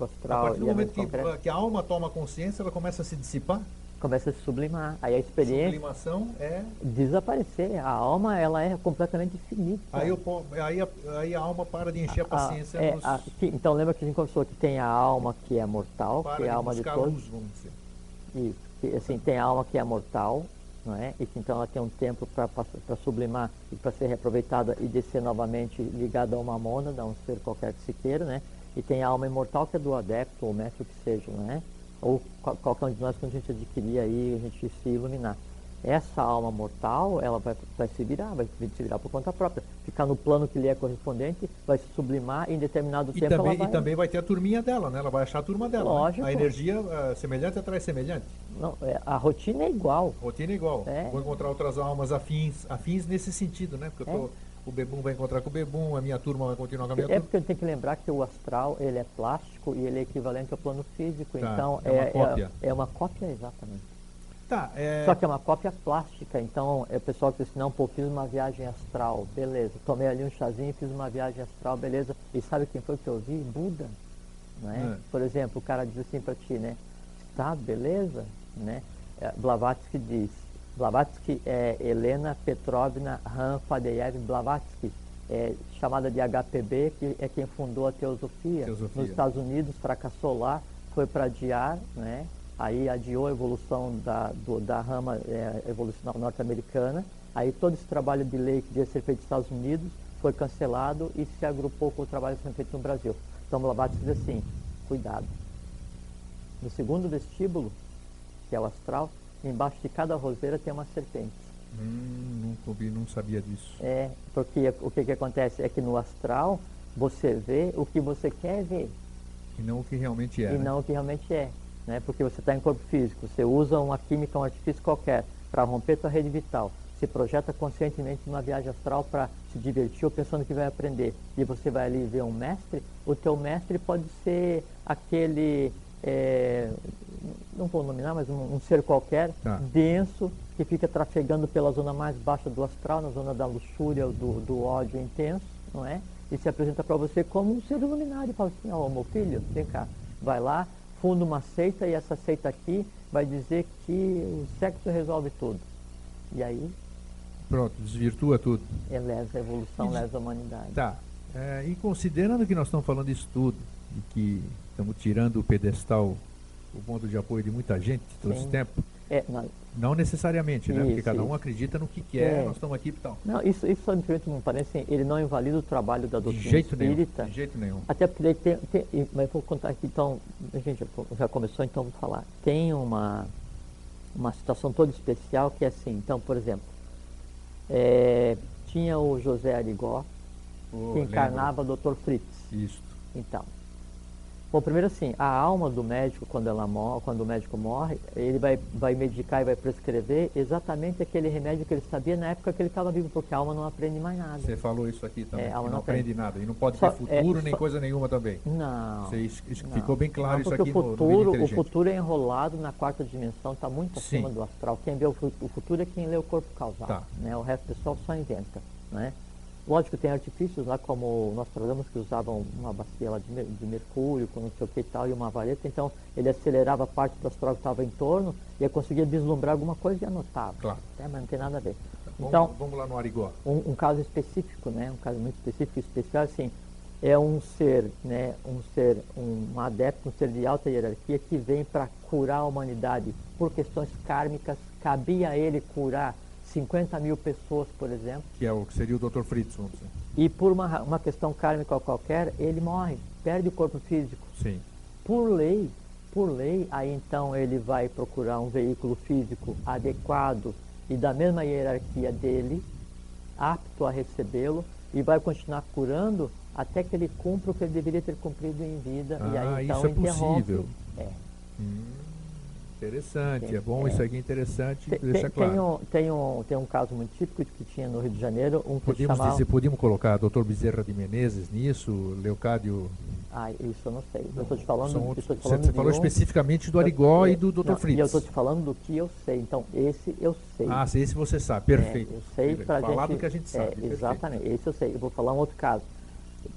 astral. A partir do momento que a alma toma consciência, ela começa a se dissipar? Começa a se sublimar. Aí a experiência... Sublimação é... desaparecer. A alma, ela é completamente finita. Aí a alma para de encher a paciência. Então lembra que a gente conversou que tem a alma que é mortal, que é a alma de todos. Luz, vamos dizer. Isso. Que, assim, tem a alma que é mortal, não é? E que então ela tem um tempo para sublimar e para ser reaproveitada e descer novamente ligada a uma mônada, a um ser qualquer que se queira, né? E tem a alma imortal, que é do adepto, ou mestre, o que seja, né? Ou qualquer um de nós, quando a gente adquirir aí, a gente se iluminar. Essa alma mortal, ela vai se virar por conta própria. Ficar no plano que lhe é correspondente, vai se sublimar e em determinado tempo ela vai... E também vai ter a turminha dela, né? Ela vai achar a turma dela. Lógico. Né? A energia semelhante atrai semelhante. Não, a rotina é igual. Rotina é igual. Vou encontrar outras almas afins nesse sentido, né? Porque o Bebum vai encontrar com o Bebum, a minha turma vai continuar com a minha turma. Porque a gente tem que lembrar que o astral, ele é plástico e ele é equivalente ao plano físico. Tá, então, é uma cópia. É uma cópia, exatamente. Tá, Só que é uma cópia plástica, então o pessoal que diz assim, não, pô, fiz uma viagem astral, beleza, tomei ali um chazinho, fiz uma viagem astral, beleza, e sabe quem foi que eu vi? Buda, né? Por exemplo, o cara diz assim para ti, né, tá, beleza, né? Blavatsky diz, Blavatsky é Helena Petrovna Ram Fadeyev Blavatsky, chamada de HPB, que é quem fundou a teosofia. Nos Estados Unidos, fracassou lá, foi para adiar, né? Aí adiou a evolução da rama evolucional norte-americana. Aí todo esse trabalho de lei que devia ser feito nos Estados Unidos foi cancelado e se agrupou com o trabalho sendo feito no Brasil. Então Blavatsky diz assim, cuidado. No segundo vestíbulo, que é o astral, embaixo de cada roseira tem uma serpente. Não sabia disso. Porque o que acontece é que no astral você vê o que você quer ver. E não o que realmente é. Não o que realmente é. Né? Porque você está em corpo físico, você usa uma química, um artifício qualquer para romper tua rede vital, se projeta conscientemente numa viagem astral para se divertir ou pensando que vai aprender, e você vai ali ver um mestre, o teu mestre pode ser aquele, não vou nominar, mas um ser qualquer, denso, que fica trafegando pela zona mais baixa do astral, na zona da luxúria, do ódio intenso, não é? E se apresenta para você como um ser iluminado e fala assim, meu filho, vem cá, vai lá, funda uma seita e essa seita aqui vai dizer que o sexo resolve tudo. E aí... Pronto, desvirtua tudo. Lesa a evolução, lesa a humanidade. Tá. E considerando que nós estamos falando isso tudo, e que estamos tirando o pedestal, o ponto de apoio de muita gente todo esse tempo, não necessariamente, né? Porque cada um acredita no que quer, nós estamos aqui e tal. Não, isso simplesmente me parece, ele não invalida o trabalho da doutrina espírita. De jeito nenhum. Até porque mas eu vou contar aqui, então, a gente já começou, então vou falar. Tem uma situação toda especial que é assim, então, por exemplo, tinha o José Arigó, que encarnava o Dr. Fritz. Isso. Então, bom, primeiro assim, a alma do médico, quando o médico morre, ele vai medicar e vai prescrever exatamente aquele remédio que ele sabia na época que ele estava vivo, porque a alma não aprende mais nada. Você falou isso aqui também, que não aprende nada, e não pode ter futuro nem coisa nenhuma também. Não. Ficou bem claro isso aqui o futuro é enrolado na quarta dimensão, está muito acima do astral. Quem vê o futuro é quem lê o corpo causal. Né? O resto do pessoal só inventa. Né? Lógico, tem artifícios lá, como nós falamos, que usavam uma bacia lá de mercúrio, com não sei o que e tal, e uma vareta, então ele acelerava a parte do astral que estava em torno e conseguia vislumbrar alguma coisa e anotava. Claro. Mas não tem nada a ver. Então, vamos lá no Arigó. Um caso específico, né? Um caso muito específico e especial, assim, é um ser, né? Um adepto, um ser de alta hierarquia que vem para curar a humanidade por questões kármicas. Cabia a ele curar 50 mil pessoas, por exemplo. Que seria o Dr. Fritz, vamos dizer. E por uma questão kármica qualquer, ele morre, perde o corpo físico. Sim. Por lei, aí então ele vai procurar um veículo físico adequado e da mesma hierarquia dele, apto a recebê-lo, e vai continuar curando até que ele cumpra o que ele deveria ter cumprido em vida. E aí então isso é interrompe. Possível. Interessante, é bom, isso aqui é interessante, deixa claro. Tem um caso muito típico que tinha no Rio de Janeiro, podíamos colocar Dr. Bezerra de Menezes nisso, Leocádio... Isso eu não sei. Eu estou te falando, você falou especificamente do Arigó e do Dr. Fritz. E eu estou te falando do que eu sei, então esse eu sei. Esse você sabe, perfeito. Eu sei para falar do que a gente sabe. Exatamente, esse eu sei. Eu vou falar um outro caso.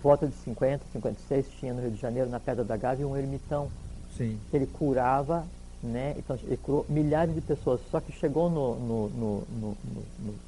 Por volta de 50, 56, tinha no Rio de Janeiro, na Pedra da Gávea, um ermitão. Sim. Que ele curava, né? Então ele curou milhares de pessoas. Só que chegou no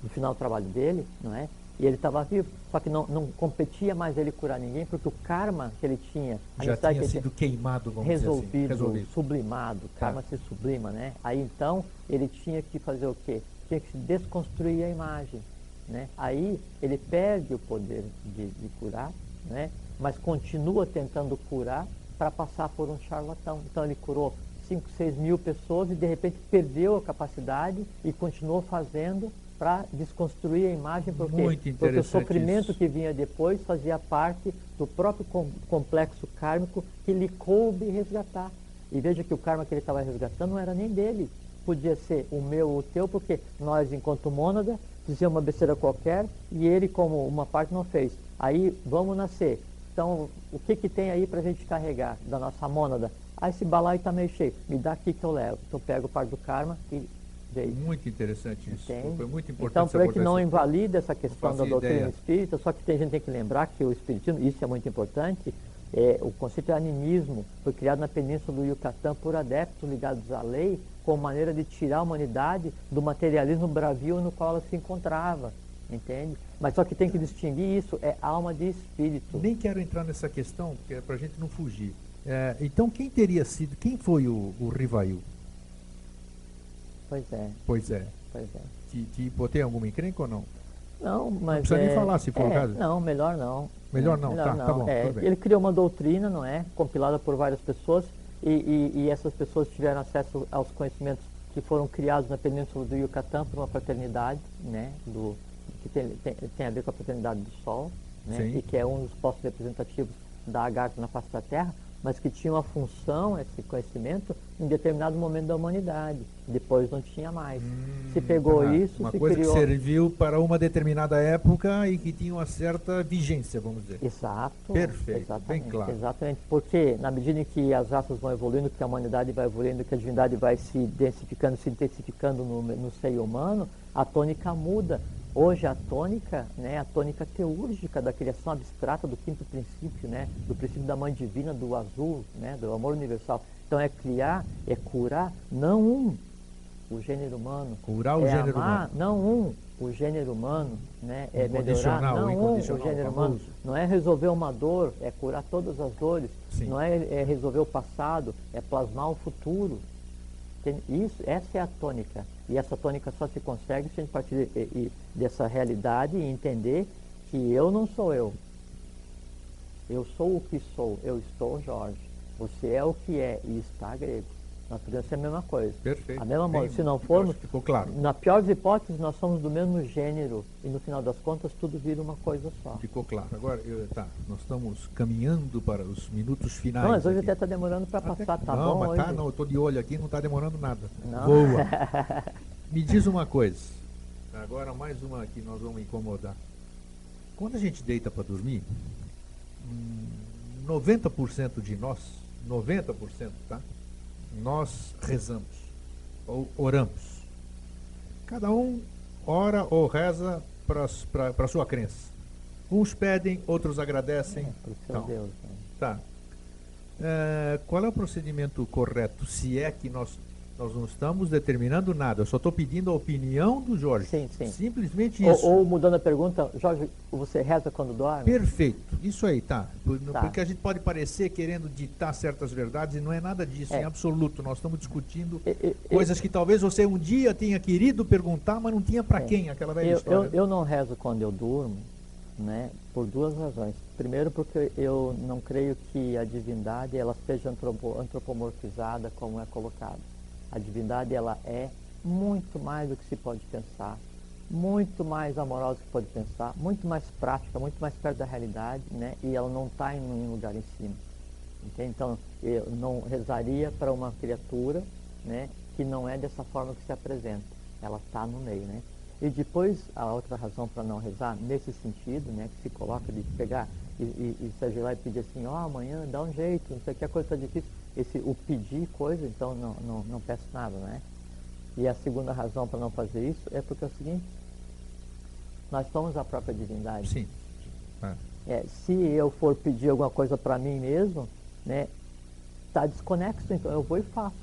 final do trabalho dele, não é? E ele estava vivo, só que não competia mais ele curar ninguém, porque o karma que ele tinha... Já tinha sido queimado, vamos resolvido, dizer assim. Sublimado, o karma se sublima, né? Aí então, ele tinha que fazer o quê? Tinha que se desconstruir a imagem, né? Aí ele perde o poder de curar, né? Mas continua tentando curar para passar por um charlatão. Então ele curou 5, 6 mil pessoas e de repente perdeu a capacidade e continuou fazendo para desconstruir a imagem, porque o sofrimento isso. que vinha depois fazia parte do próprio complexo kármico que lhe coube resgatar. E veja que o karma que ele estava resgatando não era nem dele, podia ser o meu ou o teu, porque nós, enquanto mônada, fizemos uma besteira qualquer e ele, como uma parte, não fez. Aí vamos nascer. Então, o que tem aí para a gente carregar da nossa mônada? Ah, esse balaio está meio cheio, me dá aqui que eu levo. Então, pego parte do karma e veio. Muito interessante isso. Entende? Foi muito importante. Então, para que não invalida essa questão da doutrina ideia. espírita, só que a gente tem que lembrar que o espiritismo, isso é muito importante, o conceito de animismo foi criado na península do Yucatán por adeptos ligados à lei, como maneira de tirar a humanidade do materialismo bravio no qual ela se encontrava. Entende? Mas só que tem que distinguir isso, é alma de espírito. Nem quero entrar nessa questão, porque é para a gente não fugir. Então, quem teria sido, quem foi o Rivail? Pois é. Pois é. Pois é. Te botei alguma encrenca ou não? Não, mas não precisa nem falar, se for o caso. Não, melhor não. Melhor não, tá bom. Ele criou uma doutrina, não é? Compilada por várias pessoas e essas pessoas tiveram acesso aos conhecimentos que foram criados na península do Yucatán por uma fraternidade, né? Que tem a ver com a fraternidade do Sol, né? E que é um dos postos representativos da Agartha na face da Terra, mas que tinha uma função, esse conhecimento, em determinado momento da humanidade. Depois não tinha mais. Se pegou isso, uma se coisa criou... que serviu para uma determinada época e que tinha uma certa vigência, vamos dizer. Exato. Perfeito, exatamente, bem claro. Exatamente, porque na medida em que as raças vão evoluindo, que a humanidade vai evoluindo, que a divindade vai se densificando, se intensificando no seio humano, a tônica muda. Hoje a tônica, né, a tônica teúrgica da criação abstrata do quinto princípio, né, do princípio da mãe divina, do azul, né, do amor universal. Então é criar, é curar, não o gênero humano. Curar o gênero amar, humano. não o gênero humano, né, é melhorar, não o gênero humano. Não é resolver uma dor, é curar todas as dores. Sim. Não é resolver o passado, é plasmar o futuro. Essa é a tônica. E essa tônica só se consegue se a gente partir dessa realidade e entender que eu não sou eu. Eu sou o que sou. Eu estou Jorge. Você é o que é e está grego. Nós podemos ser a mesma coisa. Perfeito. A mesma coisa. Se não formos, ficou claro. Na pior das hipóteses, nós somos do mesmo gênero. E no final das contas, tudo vira uma coisa só. Ficou claro. Agora, nós estamos caminhando para os minutos finais. Não, mas hoje aqui. até está demorando para passar, tá não, bom? Mas hoje? não, eu estou de olho aqui, não está demorando nada. Não. Boa. Me diz uma coisa. Agora mais uma que nós vamos incomodar. Quando a gente deita para dormir, 90% de nós, 90%, tá? Nós rezamos, ou oramos. Cada um ora ou reza para a sua crença. Uns pedem, outros agradecem. Pro seu Deus, né? Tá. Qual é o procedimento correto? Se é que nós não estamos determinando nada, eu só estou pedindo a opinião do Jorge. Sim, sim. Simplesmente isso. Ou mudando a pergunta, Jorge, você reza quando dorme? Perfeito. Isso aí, tá. Porque a gente pode parecer querendo ditar certas verdades e não é nada disso, em absoluto. Nós estamos discutindo coisas que talvez você um dia tenha querido perguntar, mas não tinha para quem, aquela velha história. Eu não rezo quando eu durmo, né, por duas razões. Primeiro, porque eu não creio que a divindade ela seja antropomorfizada como é colocado. A divindade ela é muito mais do que se pode pensar, muito mais amorosa do que pode pensar, muito mais prática, muito mais perto da realidade, né? E ela não está em um lugar em cima. Entende? Então, eu não rezaria para uma criatura, né, que não é dessa forma que se apresenta. Ela está no meio, né? E depois, a outra razão para não rezar, nesse sentido, né, que se coloca de pegar e sair lá e pedir assim, amanhã dá um jeito, não sei o que, a coisa está difícil. O pedir coisa, então não peço nada, né? E a segunda razão para não fazer isso é porque é o seguinte, nós somos a própria divindade. Sim. Se eu for pedir alguma coisa para mim mesmo, né, está desconexo, então eu vou e faço.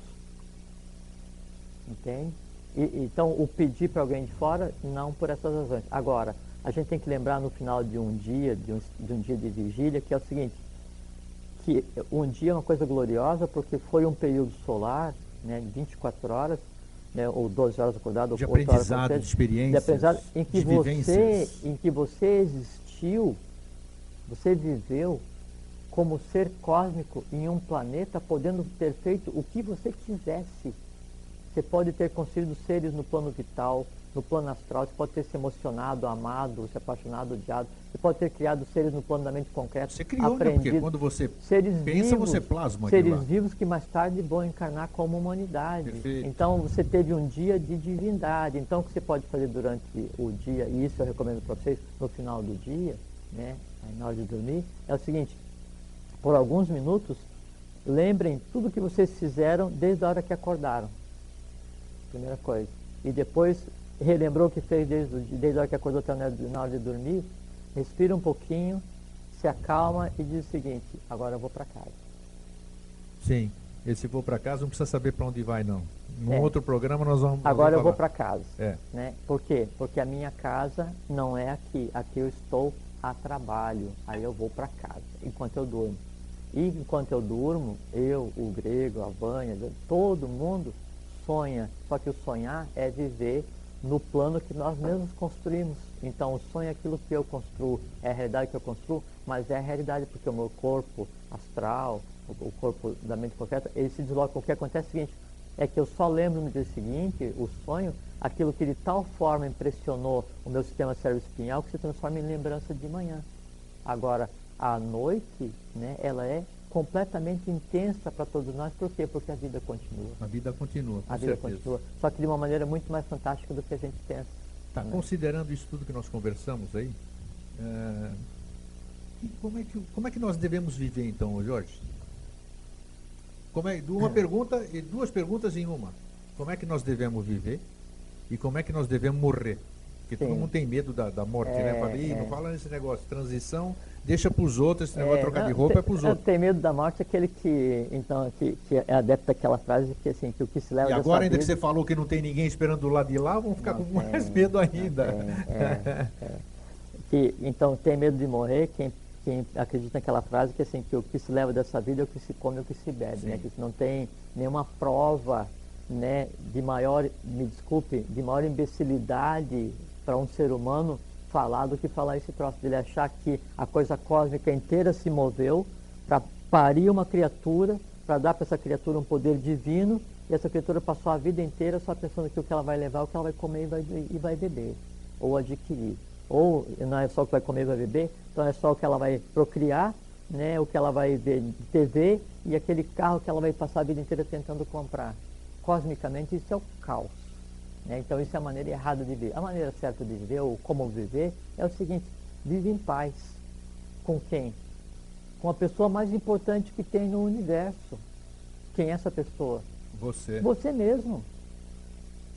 Entende? Então, o pedir para alguém de fora, não por essas razões. Agora, a gente tem que lembrar no final de um dia, de um dia de vigília, que é o seguinte, que um dia é uma coisa gloriosa porque foi um período solar, né, de 24 horas, né, ou 12 horas acordado, ou 8 horas aprendizado, de experiências, de aprendizado, em que vivências. você existiu, Você viveu como ser cósmico em um planeta, podendo ter feito o que você quisesse. Você pode ter construído seres no plano vital, no plano astral, você pode ter se emocionado, amado, se apaixonado, odiado. Você pode ter criado seres no plano da mente concreta. Você criou, né? Porque quando você pensa, você plasma aquilo lá. Seres vivos que mais tarde vão encarnar como humanidade. Perfeito. Então você teve um dia de divindade. Então o que você pode fazer durante o dia, e isso eu recomendo para vocês, no final do dia, né, na hora de dormir, é o seguinte: por alguns minutos, lembrem tudo que vocês fizeram desde a hora que acordaram. Primeira coisa. E depois relembrou o que fez desde a hora que acordou até na hora de dormir. Respira um pouquinho, se acalma e diz o seguinte: agora eu vou para casa. Sim. Esse vou para casa não precisa saber para onde vai, não. Num outro programa nós vamos. Agora eu vou para casa. É. Né? Por quê? Porque a minha casa não é aqui. Aqui eu estou a trabalho. Aí eu vou para casa, enquanto eu durmo. E enquanto eu durmo, eu, o Grego, a Vânia, todo mundo sonha. Só que o sonhar é viver no plano que nós mesmos construímos. Então o sonho é aquilo que eu construo, é a realidade que eu construo, mas é a realidade porque o meu corpo astral, o corpo da mente concreta, ele se desloca. O que acontece é o seguinte, é que eu só lembro no dia seguinte, o sonho, aquilo que de tal forma impressionou o meu sistema cérebro-espinhal que se transforma em lembrança de manhã. Agora, a noite, né, ela é completamente intensa para todos nós. Por quê? Porque a vida continua. A vida continua, com A vida certeza. continua, só que de uma maneira muito mais fantástica do que a gente pensa. Tá, né? Considerando isso tudo que nós conversamos aí, como é que nós devemos viver então, Jorge? Uma pergunta e duas perguntas em uma. Como é que nós devemos viver e como é que nós devemos morrer? Porque todo mundo tem medo da morte, né? Fala, não fala nesse negócio, transição, deixa para os outros, esse negócio de trocar de roupa é para os outros. Tem medo da morte aquele que é adepto daquela frase que assim, que o que se leva E agora ainda vida, que você falou que não tem ninguém esperando do lado de lá, vão ficar com mais medo ainda. Então tem medo de morrer quem acredita naquela frase que assim, que o que se leva dessa vida é o que se come e o que se bebe, né? Que não tem nenhuma prova, né, de maior, me desculpe, de maior imbecilidade para um ser humano falar do que falar esse troço, dele achar que a coisa cósmica inteira se moveu para parir uma criatura, para dar para essa criatura um poder divino, e essa criatura passou a vida inteira só pensando que o que ela vai levar, o que ela vai comer e vai beber, ou adquirir. Ou não é só o que vai comer e vai beber, então é só o que ela vai procriar, né, o que ela vai ver de TV e aquele carro que ela vai passar a vida inteira tentando comprar. Cosmicamente isso é o caos. Então isso é a maneira errada de viver. A maneira certa de viver, ou como viver, é o seguinte: vive em paz. Com quem? Com a pessoa mais importante que tem no universo. Quem é essa pessoa? Você. Você mesmo.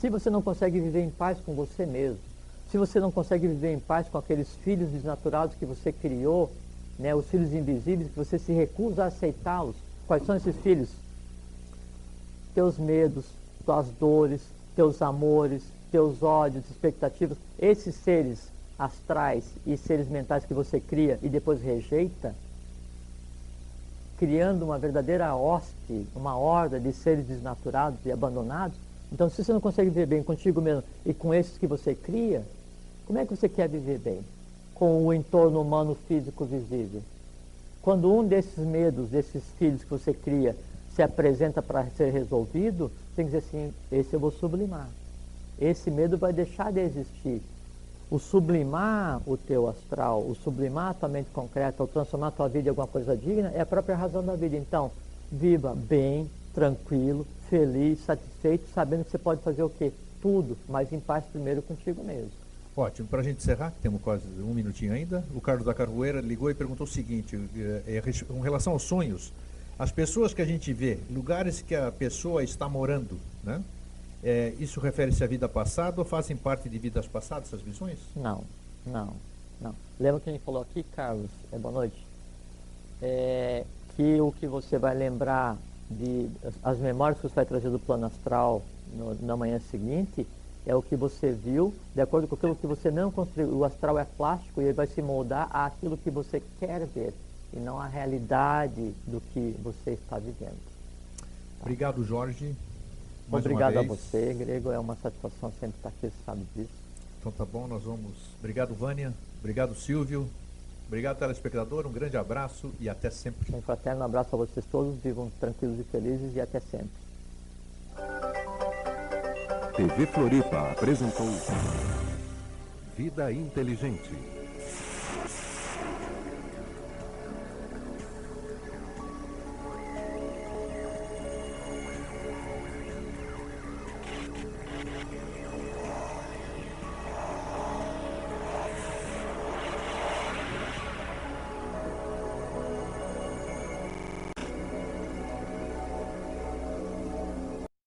Se você não consegue viver em paz com você mesmo, se você não consegue viver em paz com aqueles filhos desnaturados que você criou, né, os filhos invisíveis, que você se recusa a aceitá-los, quais são esses filhos? Teus medos, tuas dores, teus amores, teus ódios, expectativas, esses seres astrais e seres mentais que você cria e depois rejeita, criando uma verdadeira hoste, uma horda de seres desnaturados e abandonados. Então, se você não consegue viver bem contigo mesmo e com esses que você cria, como é que você quer viver bem? Com o entorno humano físico visível. Quando um desses medos, desses filhos que você cria, se apresenta para ser resolvido, tem que dizer assim: esse eu vou sublimar. Esse medo vai deixar de existir. O sublimar o teu astral, o sublimar a tua mente concreta, o transformar a tua vida em alguma coisa digna, é a própria razão da vida. Então, viva bem, tranquilo, feliz, satisfeito, sabendo que você pode fazer o quê? Tudo, mas em paz primeiro contigo mesmo. Ótimo, para a gente encerrar, temos quase um minutinho ainda, o Carlos da Carvoeira ligou e perguntou o seguinte, com relação aos sonhos, as pessoas que a gente vê, lugares que a pessoa está morando, né? Isso refere-se à vida passada ou fazem parte de vidas passadas, essas visões? Não. Lembra que a gente falou aqui, Carlos, boa noite, que o que você vai lembrar as memórias que você vai trazer do plano astral na manhã seguinte, é o que você viu, de acordo com aquilo que você não construiu. O astral é plástico e ele vai se moldar àquilo que você quer ver, e não à realidade do que você está vivendo. Tá? Obrigado, Jorge. Obrigado a você, Grego. É uma satisfação sempre estar aqui, você sabe disso. Então tá bom, nós vamos... Obrigado, Vânia. Obrigado, Silvio. Obrigado, telespectador. Um grande abraço e até sempre. Um fraterno abraço a vocês todos. Vivam tranquilos e felizes e até sempre. TV Floripa apresentou Vida Inteligente.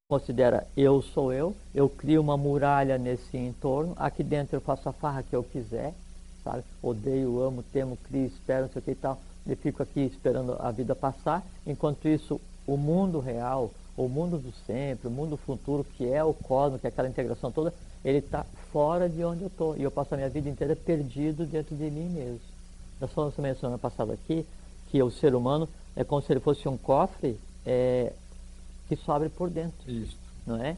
Considera eu sou eu crio uma muralha nesse entorno, aqui dentro eu faço a farra que eu quiser, sabe? Odeio, amo, temo, crio, espero, não sei o que e tal, e fico aqui esperando a vida passar, enquanto isso o mundo real, o mundo do sempre, o mundo futuro, que é o cosmos, que é aquela integração toda, ele está fora de onde eu estou, e eu passo a minha vida inteira perdido dentro de mim mesmo. Nós falamos também semana passada aqui, que o ser humano é como se ele fosse um cofre, que só abre por dentro. Isso. Não é?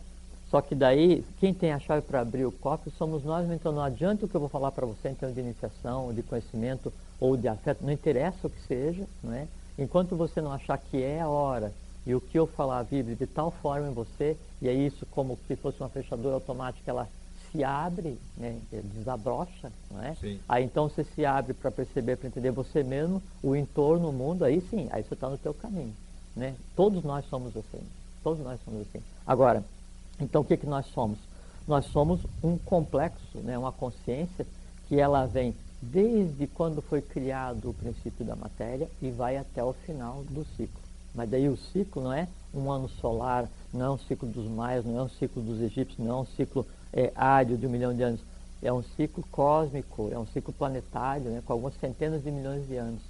Só que daí, quem tem a chave para abrir o cofre somos nós, então não adianta o que eu vou falar para você em termos de iniciação, de conhecimento ou de afeto, não interessa o que seja, não é? Enquanto você não achar que é a hora e o que eu falar vibre de tal forma em você, e é isso como se fosse uma fechadura automática, ela se abre, né? Desabrocha, não é? Sim. Aí então você se abre para perceber, para entender você mesmo, o entorno, o mundo, aí sim, aí você está no teu caminho, né? Todos nós somos assim. Todos nós somos assim. Agora, então o que nós somos? Nós somos um complexo, né, uma consciência que ela vem desde quando foi criado o princípio da matéria e vai até o final do ciclo. Mas daí o ciclo não é um ano solar, não é um ciclo dos maias, não é um ciclo dos egípcios, não é um ciclo ário de 1 milhão de anos. É um ciclo cósmico, é um ciclo planetário, né, com algumas centenas de milhões de anos.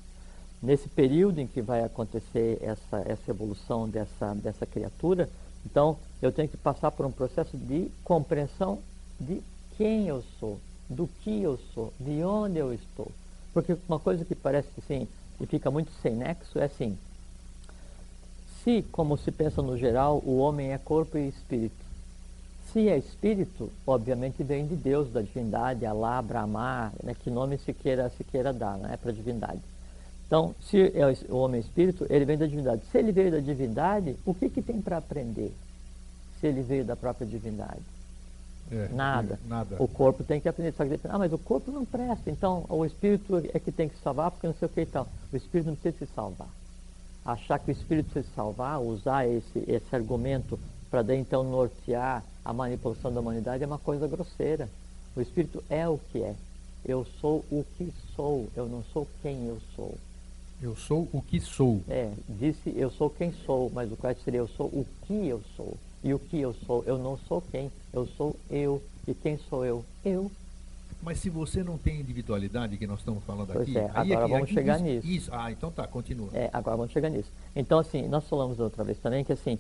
Nesse período em que vai acontecer essa evolução dessa criatura, então eu tenho que passar por um processo de compreensão de quem eu sou, do que eu sou, de onde eu estou. Porque uma coisa que parece assim, e fica muito sem nexo, é assim, se, como se pensa no geral, o homem é corpo e espírito. Se é espírito, obviamente vem de Deus, da divindade, Alá, Brahma, né, que nome se queira dar, não é para a divindade. Então, se é o homem espírito, ele vem da divindade. Se ele veio da divindade, o que tem para aprender? Se ele veio da própria divindade? Nada. O corpo tem que aprender. Só que, mas o corpo não presta. Então, o espírito é que tem que salvar, porque não sei o que e tal. O espírito não precisa se salvar. Achar que o espírito precisa se salvar, usar esse argumento para daí então nortear a manipulação da humanidade é uma coisa grosseira. O espírito é o que é. Eu sou o que sou. Eu não sou quem eu sou. Eu sou o que sou. Disse eu sou quem sou, mas o correto seria eu sou o que eu sou. E o que eu sou? Eu não sou quem, eu sou eu. E quem sou eu? Eu. Mas se você não tem individualidade, que nós estamos falando pois aqui... agora vamos chegar nisso. Isso. Então tá, continua. Agora vamos chegar nisso. Então assim, nós falamos outra vez também que assim,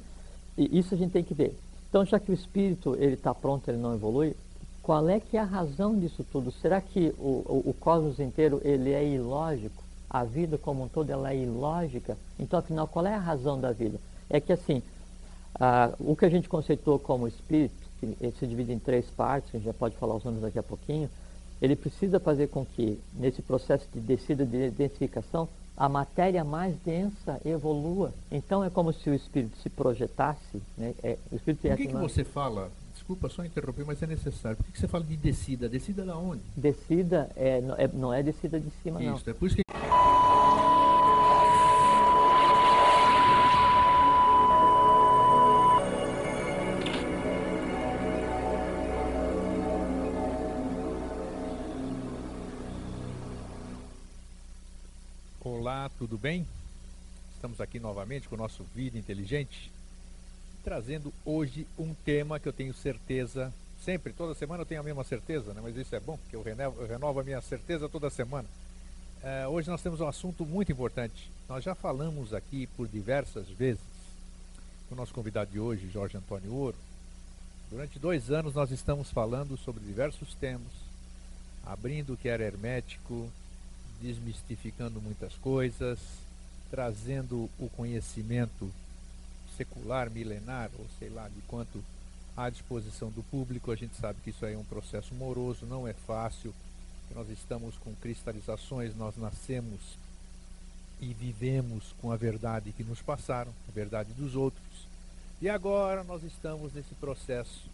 isso a gente tem que ver. Então já que o espírito, ele está pronto, ele não evolui, qual é que é a razão disso tudo? Será que o cosmos inteiro, ele é ilógico? A vida como um todo, ela é ilógica? Então, afinal, qual é a razão da vida? É que, assim, o que a gente conceitou como espírito, que ele se divide em 3 partes, a gente já pode falar os nomes daqui a pouquinho, ele precisa fazer com que, nesse processo de descida de identificação, a matéria mais densa evolua. Então, é como se o espírito se projetasse, né? O espírito Por que você fala... Desculpa só interromper, mas é necessário. Por que você fala de descida? Descida da onde? Descida não é descida de cima, não. Isso, é por isso que... Olá, tudo bem? Estamos aqui novamente com o nosso Vida Inteligente, trazendo hoje um tema que eu tenho certeza, sempre, toda semana eu tenho a mesma certeza, né? Mas isso é bom, porque eu renovo a minha certeza toda semana. Hoje nós temos um assunto muito importante. Nós já falamos aqui por diversas vezes, com o nosso convidado de hoje, Jorge Antônio Ouro. Durante 2 anos nós estamos falando sobre diversos temas, abrindo o que era hermético, desmistificando muitas coisas, trazendo o conhecimento secular, milenar, ou sei lá de quanto, à disposição do público. A gente sabe que isso aí é um processo moroso, não é fácil, Nós estamos com cristalizações, nós nascemos e vivemos com a verdade que nos passaram, a verdade dos outros. E agora nós estamos nesse processo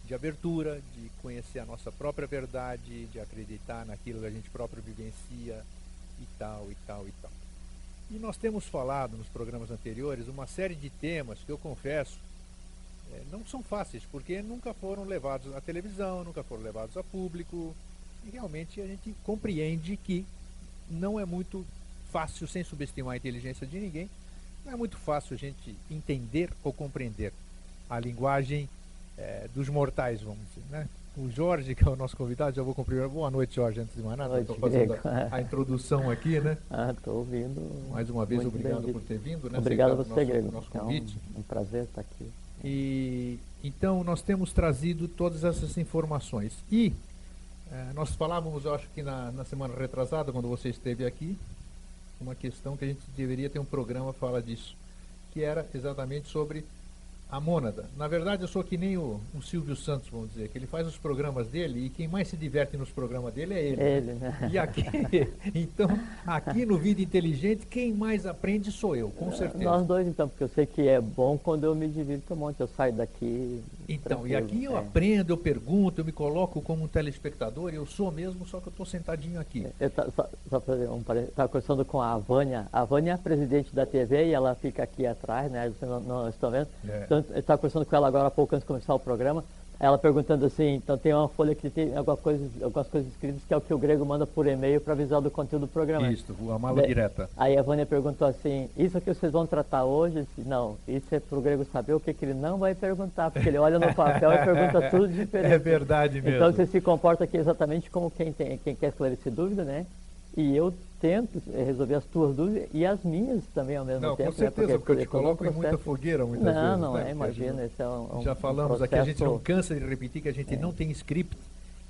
de abertura, de conhecer a nossa própria verdade, de acreditar naquilo que a gente próprio vivencia e tal, e tal, e tal. E nós temos falado nos programas anteriores uma série de temas que eu confesso não são fáceis, porque nunca foram levados à televisão, nunca foram levados a público, e realmente a gente compreende que não é muito fácil, sem subestimar a inteligência de ninguém, não é muito fácil a gente entender ou compreender a linguagem dos mortais, vamos dizer, né? O Jorge, que é o nosso convidado, já vou cumprimentar. Boa noite, Jorge, antes de mais nada. Estou fazendo a introdução aqui, né? Estou ouvindo. Mais uma vez, obrigado por ter vindo, né? Obrigado a você, Grego. Nosso convite. É um prazer estar aqui. E então nós temos trazido todas essas informações. E nós falávamos, eu acho que na semana retrasada, quando você esteve aqui, uma questão que a gente deveria ter um programa que fala disso, que era exatamente sobre a mônada. Na verdade, eu sou que nem o Silvio Santos, vamos dizer, que ele faz os programas dele e quem mais se diverte nos programas dele é ele. Ele, né? E aqui, então, aqui no Vida Inteligente, quem mais aprende sou eu, com certeza. Nós dois, então, porque eu sei que é bom quando eu me divirto um monte, eu saio daqui. Então, e aqui eu aprendo, eu pergunto, eu me coloco como um telespectador, eu sou mesmo, só que eu estou sentadinho aqui. Só para fazer estava conversando com a Vânia. A Vânia é a presidente da TV e ela fica aqui atrás, né? Vocês não estão vendo? Então, eu estava conversando com ela agora há pouco antes de começar o programa. Ela perguntando assim, então tem uma folha que tem algumas coisas escritas que é o que o Grego manda por e-mail para avisar do conteúdo do programa. Isso, a mala direta. Aí a Vânia perguntou assim, isso aqui vocês vão tratar hoje? Disse, não, isso é para o Grego saber o que ele não vai perguntar, porque ele olha no papel e pergunta tudo diferente. É verdade mesmo. Então você se comporta aqui exatamente como quem quer esclarecer dúvida, né? E eu tento resolver as tuas dúvidas e as minhas também ao mesmo tempo. Com certeza, né? porque eu te coloco em muita fogueira muitas vezes. Não, né? Imagina, esse é um já falamos processo... aqui, a gente não cansa de repetir que a gente não tem script.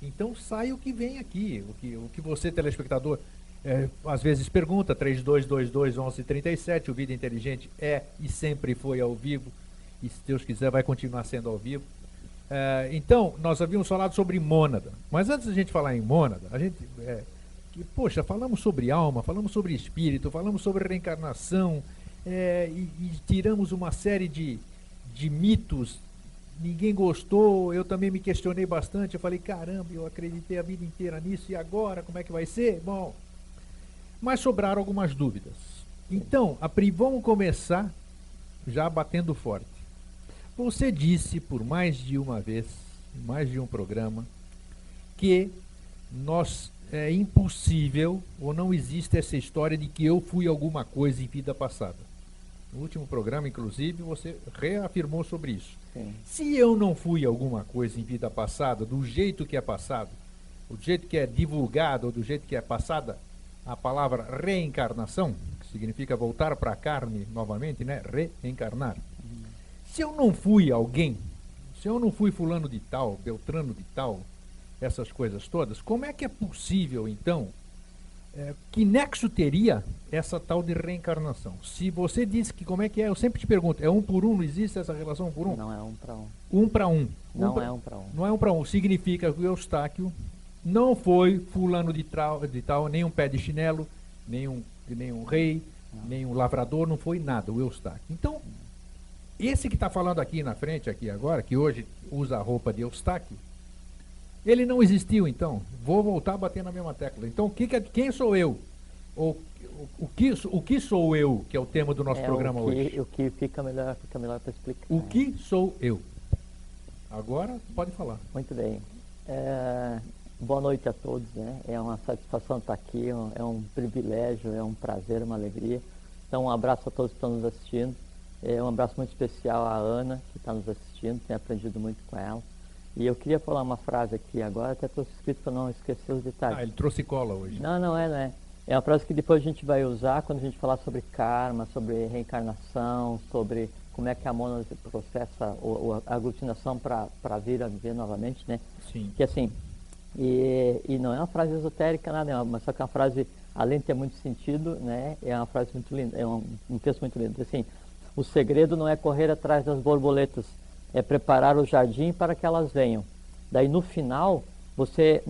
Então sai o que vem aqui, o que você, telespectador, às vezes pergunta, 3222-1137, o Vida Inteligente é e sempre foi ao vivo, e se Deus quiser vai continuar sendo ao vivo. Então, nós havíamos falado sobre mônada, mas antes de a gente falar em mônada, a gente... poxa, falamos sobre alma, falamos sobre espírito, falamos sobre reencarnação, e tiramos uma série de mitos. Ninguém gostou, eu também me questionei bastante, eu falei, caramba, eu acreditei a vida inteira nisso, e agora, como é que vai ser? Bom, mas sobraram algumas dúvidas. Então, vamos começar já batendo forte. Você disse por mais de uma vez, em mais de um programa, que é impossível ou não existe essa história de que eu fui alguma coisa em vida passada. No último programa, inclusive, você reafirmou sobre isso. Sim. Se eu não fui alguma coisa em vida passada, do jeito que é passado, do jeito que é divulgado, ou do jeito que é passada, a palavra reencarnação, que significa voltar para a carne novamente, né? Reencarnar. Se eu não fui alguém, se eu não fui fulano de tal, beltrano de tal, essas coisas todas, como é que é possível, então, que nexo teria essa tal de reencarnação? Se você disse que como é que é, eu sempre te pergunto, é um por um, não existe essa relação um por um? Não é um para um. Um para um. Não é um para um. Não é um para um, significa que o Eustáquio não foi fulano de tal, nem um pé de chinelo, nem um rei, nem um lavrador, não foi nada, o Eustáquio. Então, esse que está falando aqui na frente, aqui agora, que hoje usa a roupa de Eustáquio, ele não existiu, então. Vou voltar a bater na mesma tecla. Então, quem sou eu? O que sou eu, que é o tema do nosso programa hoje? O que fica melhor para explicar. O que sou eu? Agora, pode falar. Muito bem. Boa noite a todos, né? É uma satisfação estar aqui, é um privilégio, é um prazer, uma alegria. Então, um abraço a todos que estão nos assistindo. Um abraço muito especial à Ana, que está nos assistindo, tenho aprendido muito com ela. E eu queria falar uma frase aqui agora, até trouxe escrito para não esquecer os detalhes. Ele trouxe cola hoje. Não é. É uma frase que depois a gente vai usar quando a gente falar sobre karma, sobre reencarnação, sobre como é que a mônada processa a aglutinação para vir a viver novamente, né? Sim. Que assim, e não é uma frase esotérica, nada, mas só que é uma frase, além de ter muito sentido, né? É uma frase muito linda, é um texto muito lindo. Assim, o segredo não é correr atrás das borboletas, é preparar o jardim para que elas venham. Daí no final, você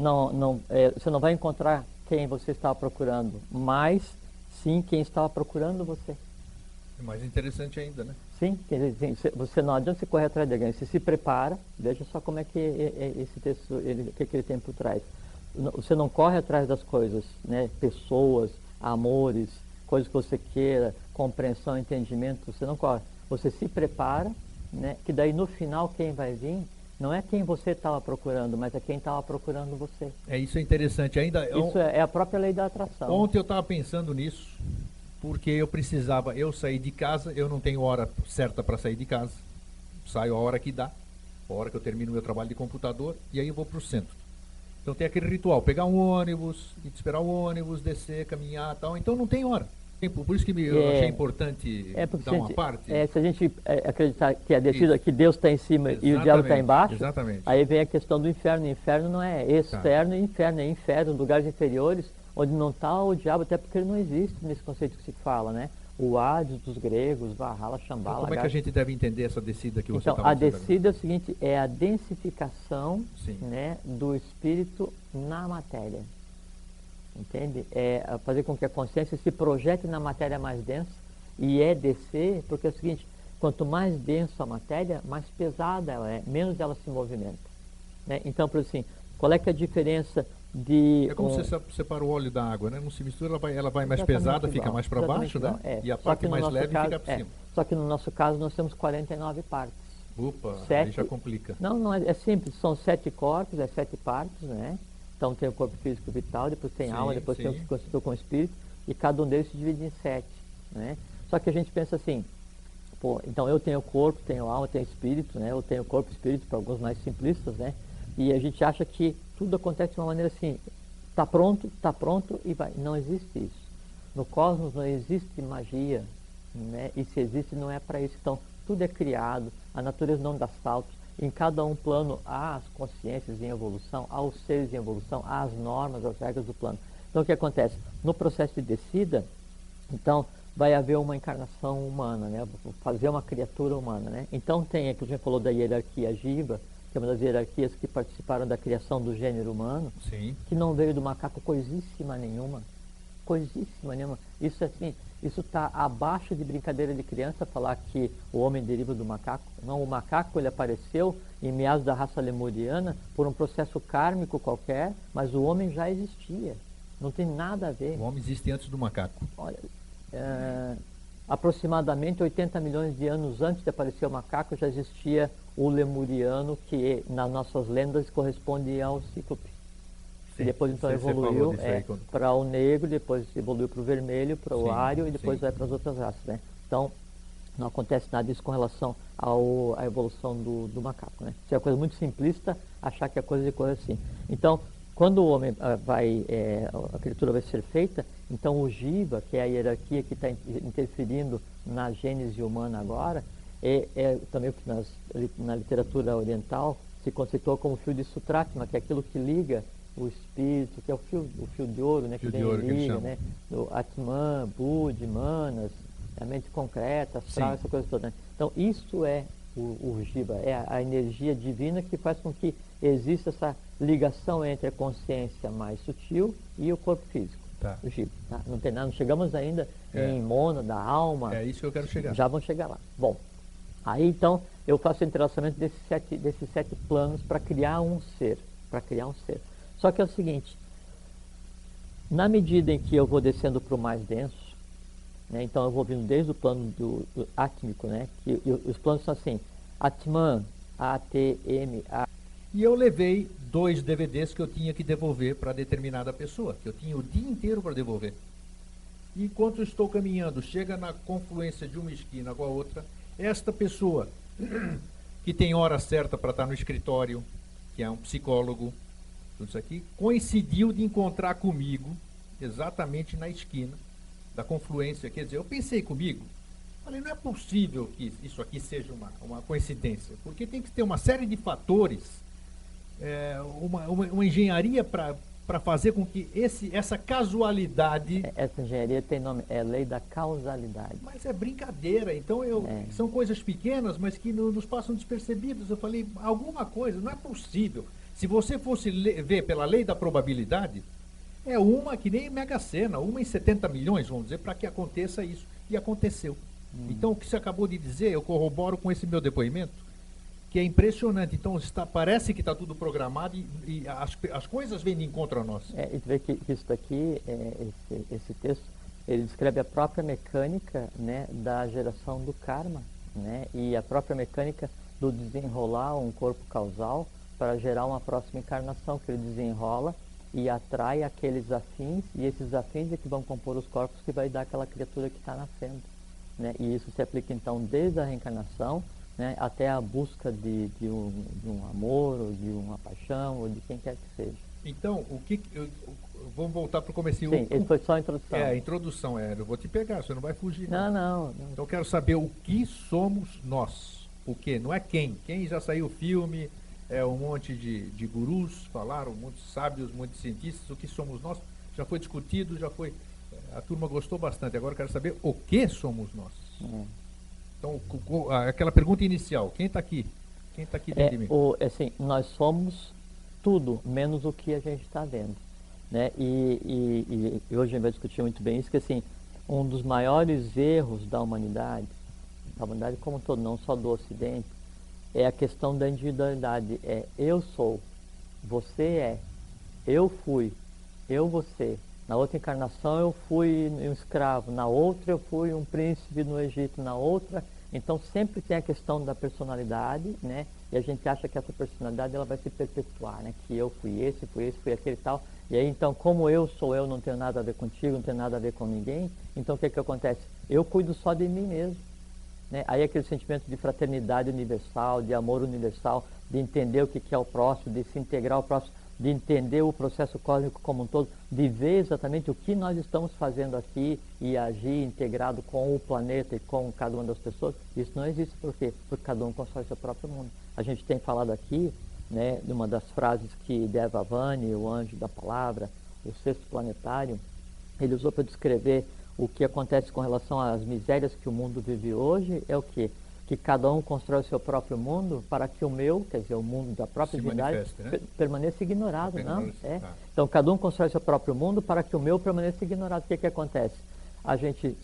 você não vai encontrar quem você estava procurando, mas sim quem estava procurando você. É mais interessante ainda, né? Sim, quer dizer, você não adianta você correr atrás de alguém, você se prepara, veja só como é que esse texto, o que ele tem por trás. Você não corre atrás das coisas, né? Pessoas, amores, coisas que você queira, compreensão, entendimento, você não corre. Você se prepara, né? Que daí no final quem vai vir não é quem você estava procurando, mas é quem estava procurando você. Isso é interessante ainda. Isso é a própria lei da atração. Ontem eu estava pensando nisso, porque eu sair de casa, eu não tenho hora certa para sair de casa, saio a hora que dá, a hora que eu termino o meu trabalho de computador, e aí eu vou para o centro. Então tem aquele ritual, pegar um ônibus, esperar o ônibus, descer, caminhar e tal, então não tem hora. Por isso que eu achei importante dar uma parte. Se a gente acreditar que a descida, que Deus está em cima e o diabo está embaixo, aí vem a questão do inferno. O inferno não é externo e inferno, é inferno, lugares inferiores, onde não está o diabo, até porque ele não existe nesse conceito que se fala, né? O Hades dos gregos, Valhalla, Shambhala. Então, como é que a gente deve entender essa descida que você está falando? Então, a descida é o seguinte, é a densificação, né, do espírito na matéria. Entende? É fazer com que a consciência se projete na matéria mais densa, e é descer, porque é o seguinte, quanto mais densa a matéria, mais pesada ela é, menos ela se movimenta. Né? Então, por assim, qual é que é a diferença de... É como você separa o óleo da água, né? Não se mistura, ela vai mais pesada, igual, fica mais para baixo, né? E a parte mais leve fica para cima. Só que no nosso caso nós temos 49 partes. Opa, aí já complica. Não, é simples, são 7 corpos, 7 partes, né? Então tem o corpo físico vital, depois tem alma, depois tem o que constitui com o espírito, e cada um deles se divide em 7, né? Só que a gente pensa assim, pô, então eu tenho corpo, tenho alma, tenho espírito, né? Eu tenho corpo e espírito, para alguns mais simplistas, né? E a gente acha que tudo acontece de uma maneira assim, tá pronto e vai. Não existe isso. No cosmos não existe magia, né? E se existe não é para isso. Então tudo é criado, a natureza não dá saltos. Em cada um plano há as consciências em evolução, há os seres em evolução, há as normas, as regras do plano. Então o que acontece? No processo de descida, então vai haver uma encarnação humana, né? Fazer uma criatura humana, né? Então tem aquilo que a gente falou da hierarquia Jiva, que é uma das hierarquias que participaram da criação do gênero humano, que não veio do macaco coisíssima nenhuma. Coisíssima nenhuma. Isso assim, isso está abaixo de brincadeira de criança falar que o homem deriva do macaco. Não, o macaco ele apareceu em meados da raça lemuriana por um processo kármico qualquer, mas o homem já existia. Não tem nada a ver. O homem existe antes do macaco. Olha, aproximadamente 80 milhões de anos antes de aparecer o macaco já existia o lemuriano, que nas nossas lendas corresponde ao cíclope. E depois então evoluiu para o negro, depois evoluiu para o vermelho, para o ário e depois vai para as outras raças, né? Então não acontece nada disso com relação à evolução do macaco, né? Isso é uma coisa muito simplista achar que a coisa decorre assim. Então quando o homem a criatura vai ser feita, então o Jiva, que é a hierarquia que está interferindo na gênese humana agora, é também o que na literatura oriental se conceitou como fio de Sutratma, que é aquilo que liga o espírito, que é o fio de ouro, né, que liga, né, do Atman, Budi, Manas, a mente concreta, astral, essa coisa toda. Né? Então isso é o Jiva, é a energia divina que faz com que exista essa ligação entre a consciência mais sutil e o corpo físico. O Jiva. Tá? Não tem nada, não chegamos ainda em Mona, da alma. É isso que eu quero chegar. Já vamos chegar lá. Bom, aí então eu faço o entrelaçamento desses sete planos para criar um ser. Só que é o seguinte, na medida em que eu vou descendo para o mais denso, né, então eu vou vindo desde o plano do átmico, né, que os planos são assim, Atman, A-T-M-A. E eu levei 2 DVDs que eu tinha que devolver para determinada pessoa, que eu tinha o dia inteiro para devolver. E enquanto eu estou caminhando, chega na confluência de uma esquina com a outra, esta pessoa que tem hora certa para estar no escritório, que é um psicólogo, tudo isso aqui, coincidiu de encontrar comigo exatamente na esquina da confluência. Quer dizer, eu pensei comigo, falei, não é possível que isso aqui seja uma coincidência, porque tem que ter uma série de fatores, uma engenharia para fazer com que essa casualidade... Essa engenharia tem nome, é lei da causalidade. Mas é brincadeira, então são coisas pequenas, mas que nos passam despercebidas. Eu falei, alguma coisa, não é possível. Se você fosse ver pela lei da probabilidade, é uma que nem Mega Sena, uma em 70 milhões, vamos dizer, para que aconteça isso. E aconteceu. Então, o que você acabou de dizer, eu corroboro com esse meu depoimento, que é impressionante. Então, parece que está tudo programado e as coisas vêm de encontro a nós. E tu vê que isso daqui, esse texto, ele descreve a própria mecânica, né, da geração do karma, né, e a própria mecânica do desenrolar um corpo causal para gerar uma próxima encarnação, que ele desenrola e atrai aqueles afins, e esses afins é que vão compor os corpos que vai dar aquela criatura que está nascendo. Né? E isso se aplica então desde a reencarnação, né, até a busca de um amor, ou de uma paixão, ou de quem quer que seja. Então, vamos voltar para o comecinho. Sim, isso foi só a introdução. A introdução, eu vou te pegar, você não vai fugir. Não. Então eu quero saber o que somos nós. O que? Não é quem. Quem já saiu o filme, um monte de gurus falaram, muitos sábios, muitos cientistas, o que somos nós. Já foi discutido, a turma gostou bastante. Agora eu quero saber o que somos nós. Então, aquela pergunta inicial, quem está aqui? Quem está aqui dentro de mim? Assim, nós somos tudo, menos o que a gente está vendo. Né? E hoje a gente vai discutir muito bem isso, que assim, um dos maiores erros da humanidade como um todo, não só do Ocidente, é a questão da individualidade. Eu sou, você é, eu fui, eu você. Na outra encarnação eu fui um escravo, na outra eu fui um príncipe no Egito, na outra... Então sempre tem a questão da personalidade, né? E a gente acha que essa personalidade ela vai se perpetuar, né? Que eu fui esse, fui aquele e tal. E aí então, como eu sou eu, não tenho nada a ver contigo, não tenho nada a ver com ninguém, então o que acontece? Eu cuido só de mim mesmo. Né? Aí aquele sentimento de fraternidade universal, de amor universal, de entender o que é o próximo, de se integrar ao próximo, de entender o processo cósmico como um todo, de ver exatamente o que nós estamos fazendo aqui e agir integrado com o planeta e com cada uma das pessoas. Isso não existe. Por quê? Porque cada um constrói seu próprio mundo. A gente tem falado aqui, né, de uma das frases que Deva Vani, o anjo da palavra, o sexto planetário, ele usou para descrever o que acontece com relação às misérias que o mundo vive hoje, é o quê? Que cada um constrói o seu próprio mundo para que o meu, quer dizer, o mundo da própria divindade, né? Permaneça ignorado. Então, cada um constrói o seu próprio mundo para que o meu permaneça ignorado. O que acontece? A gente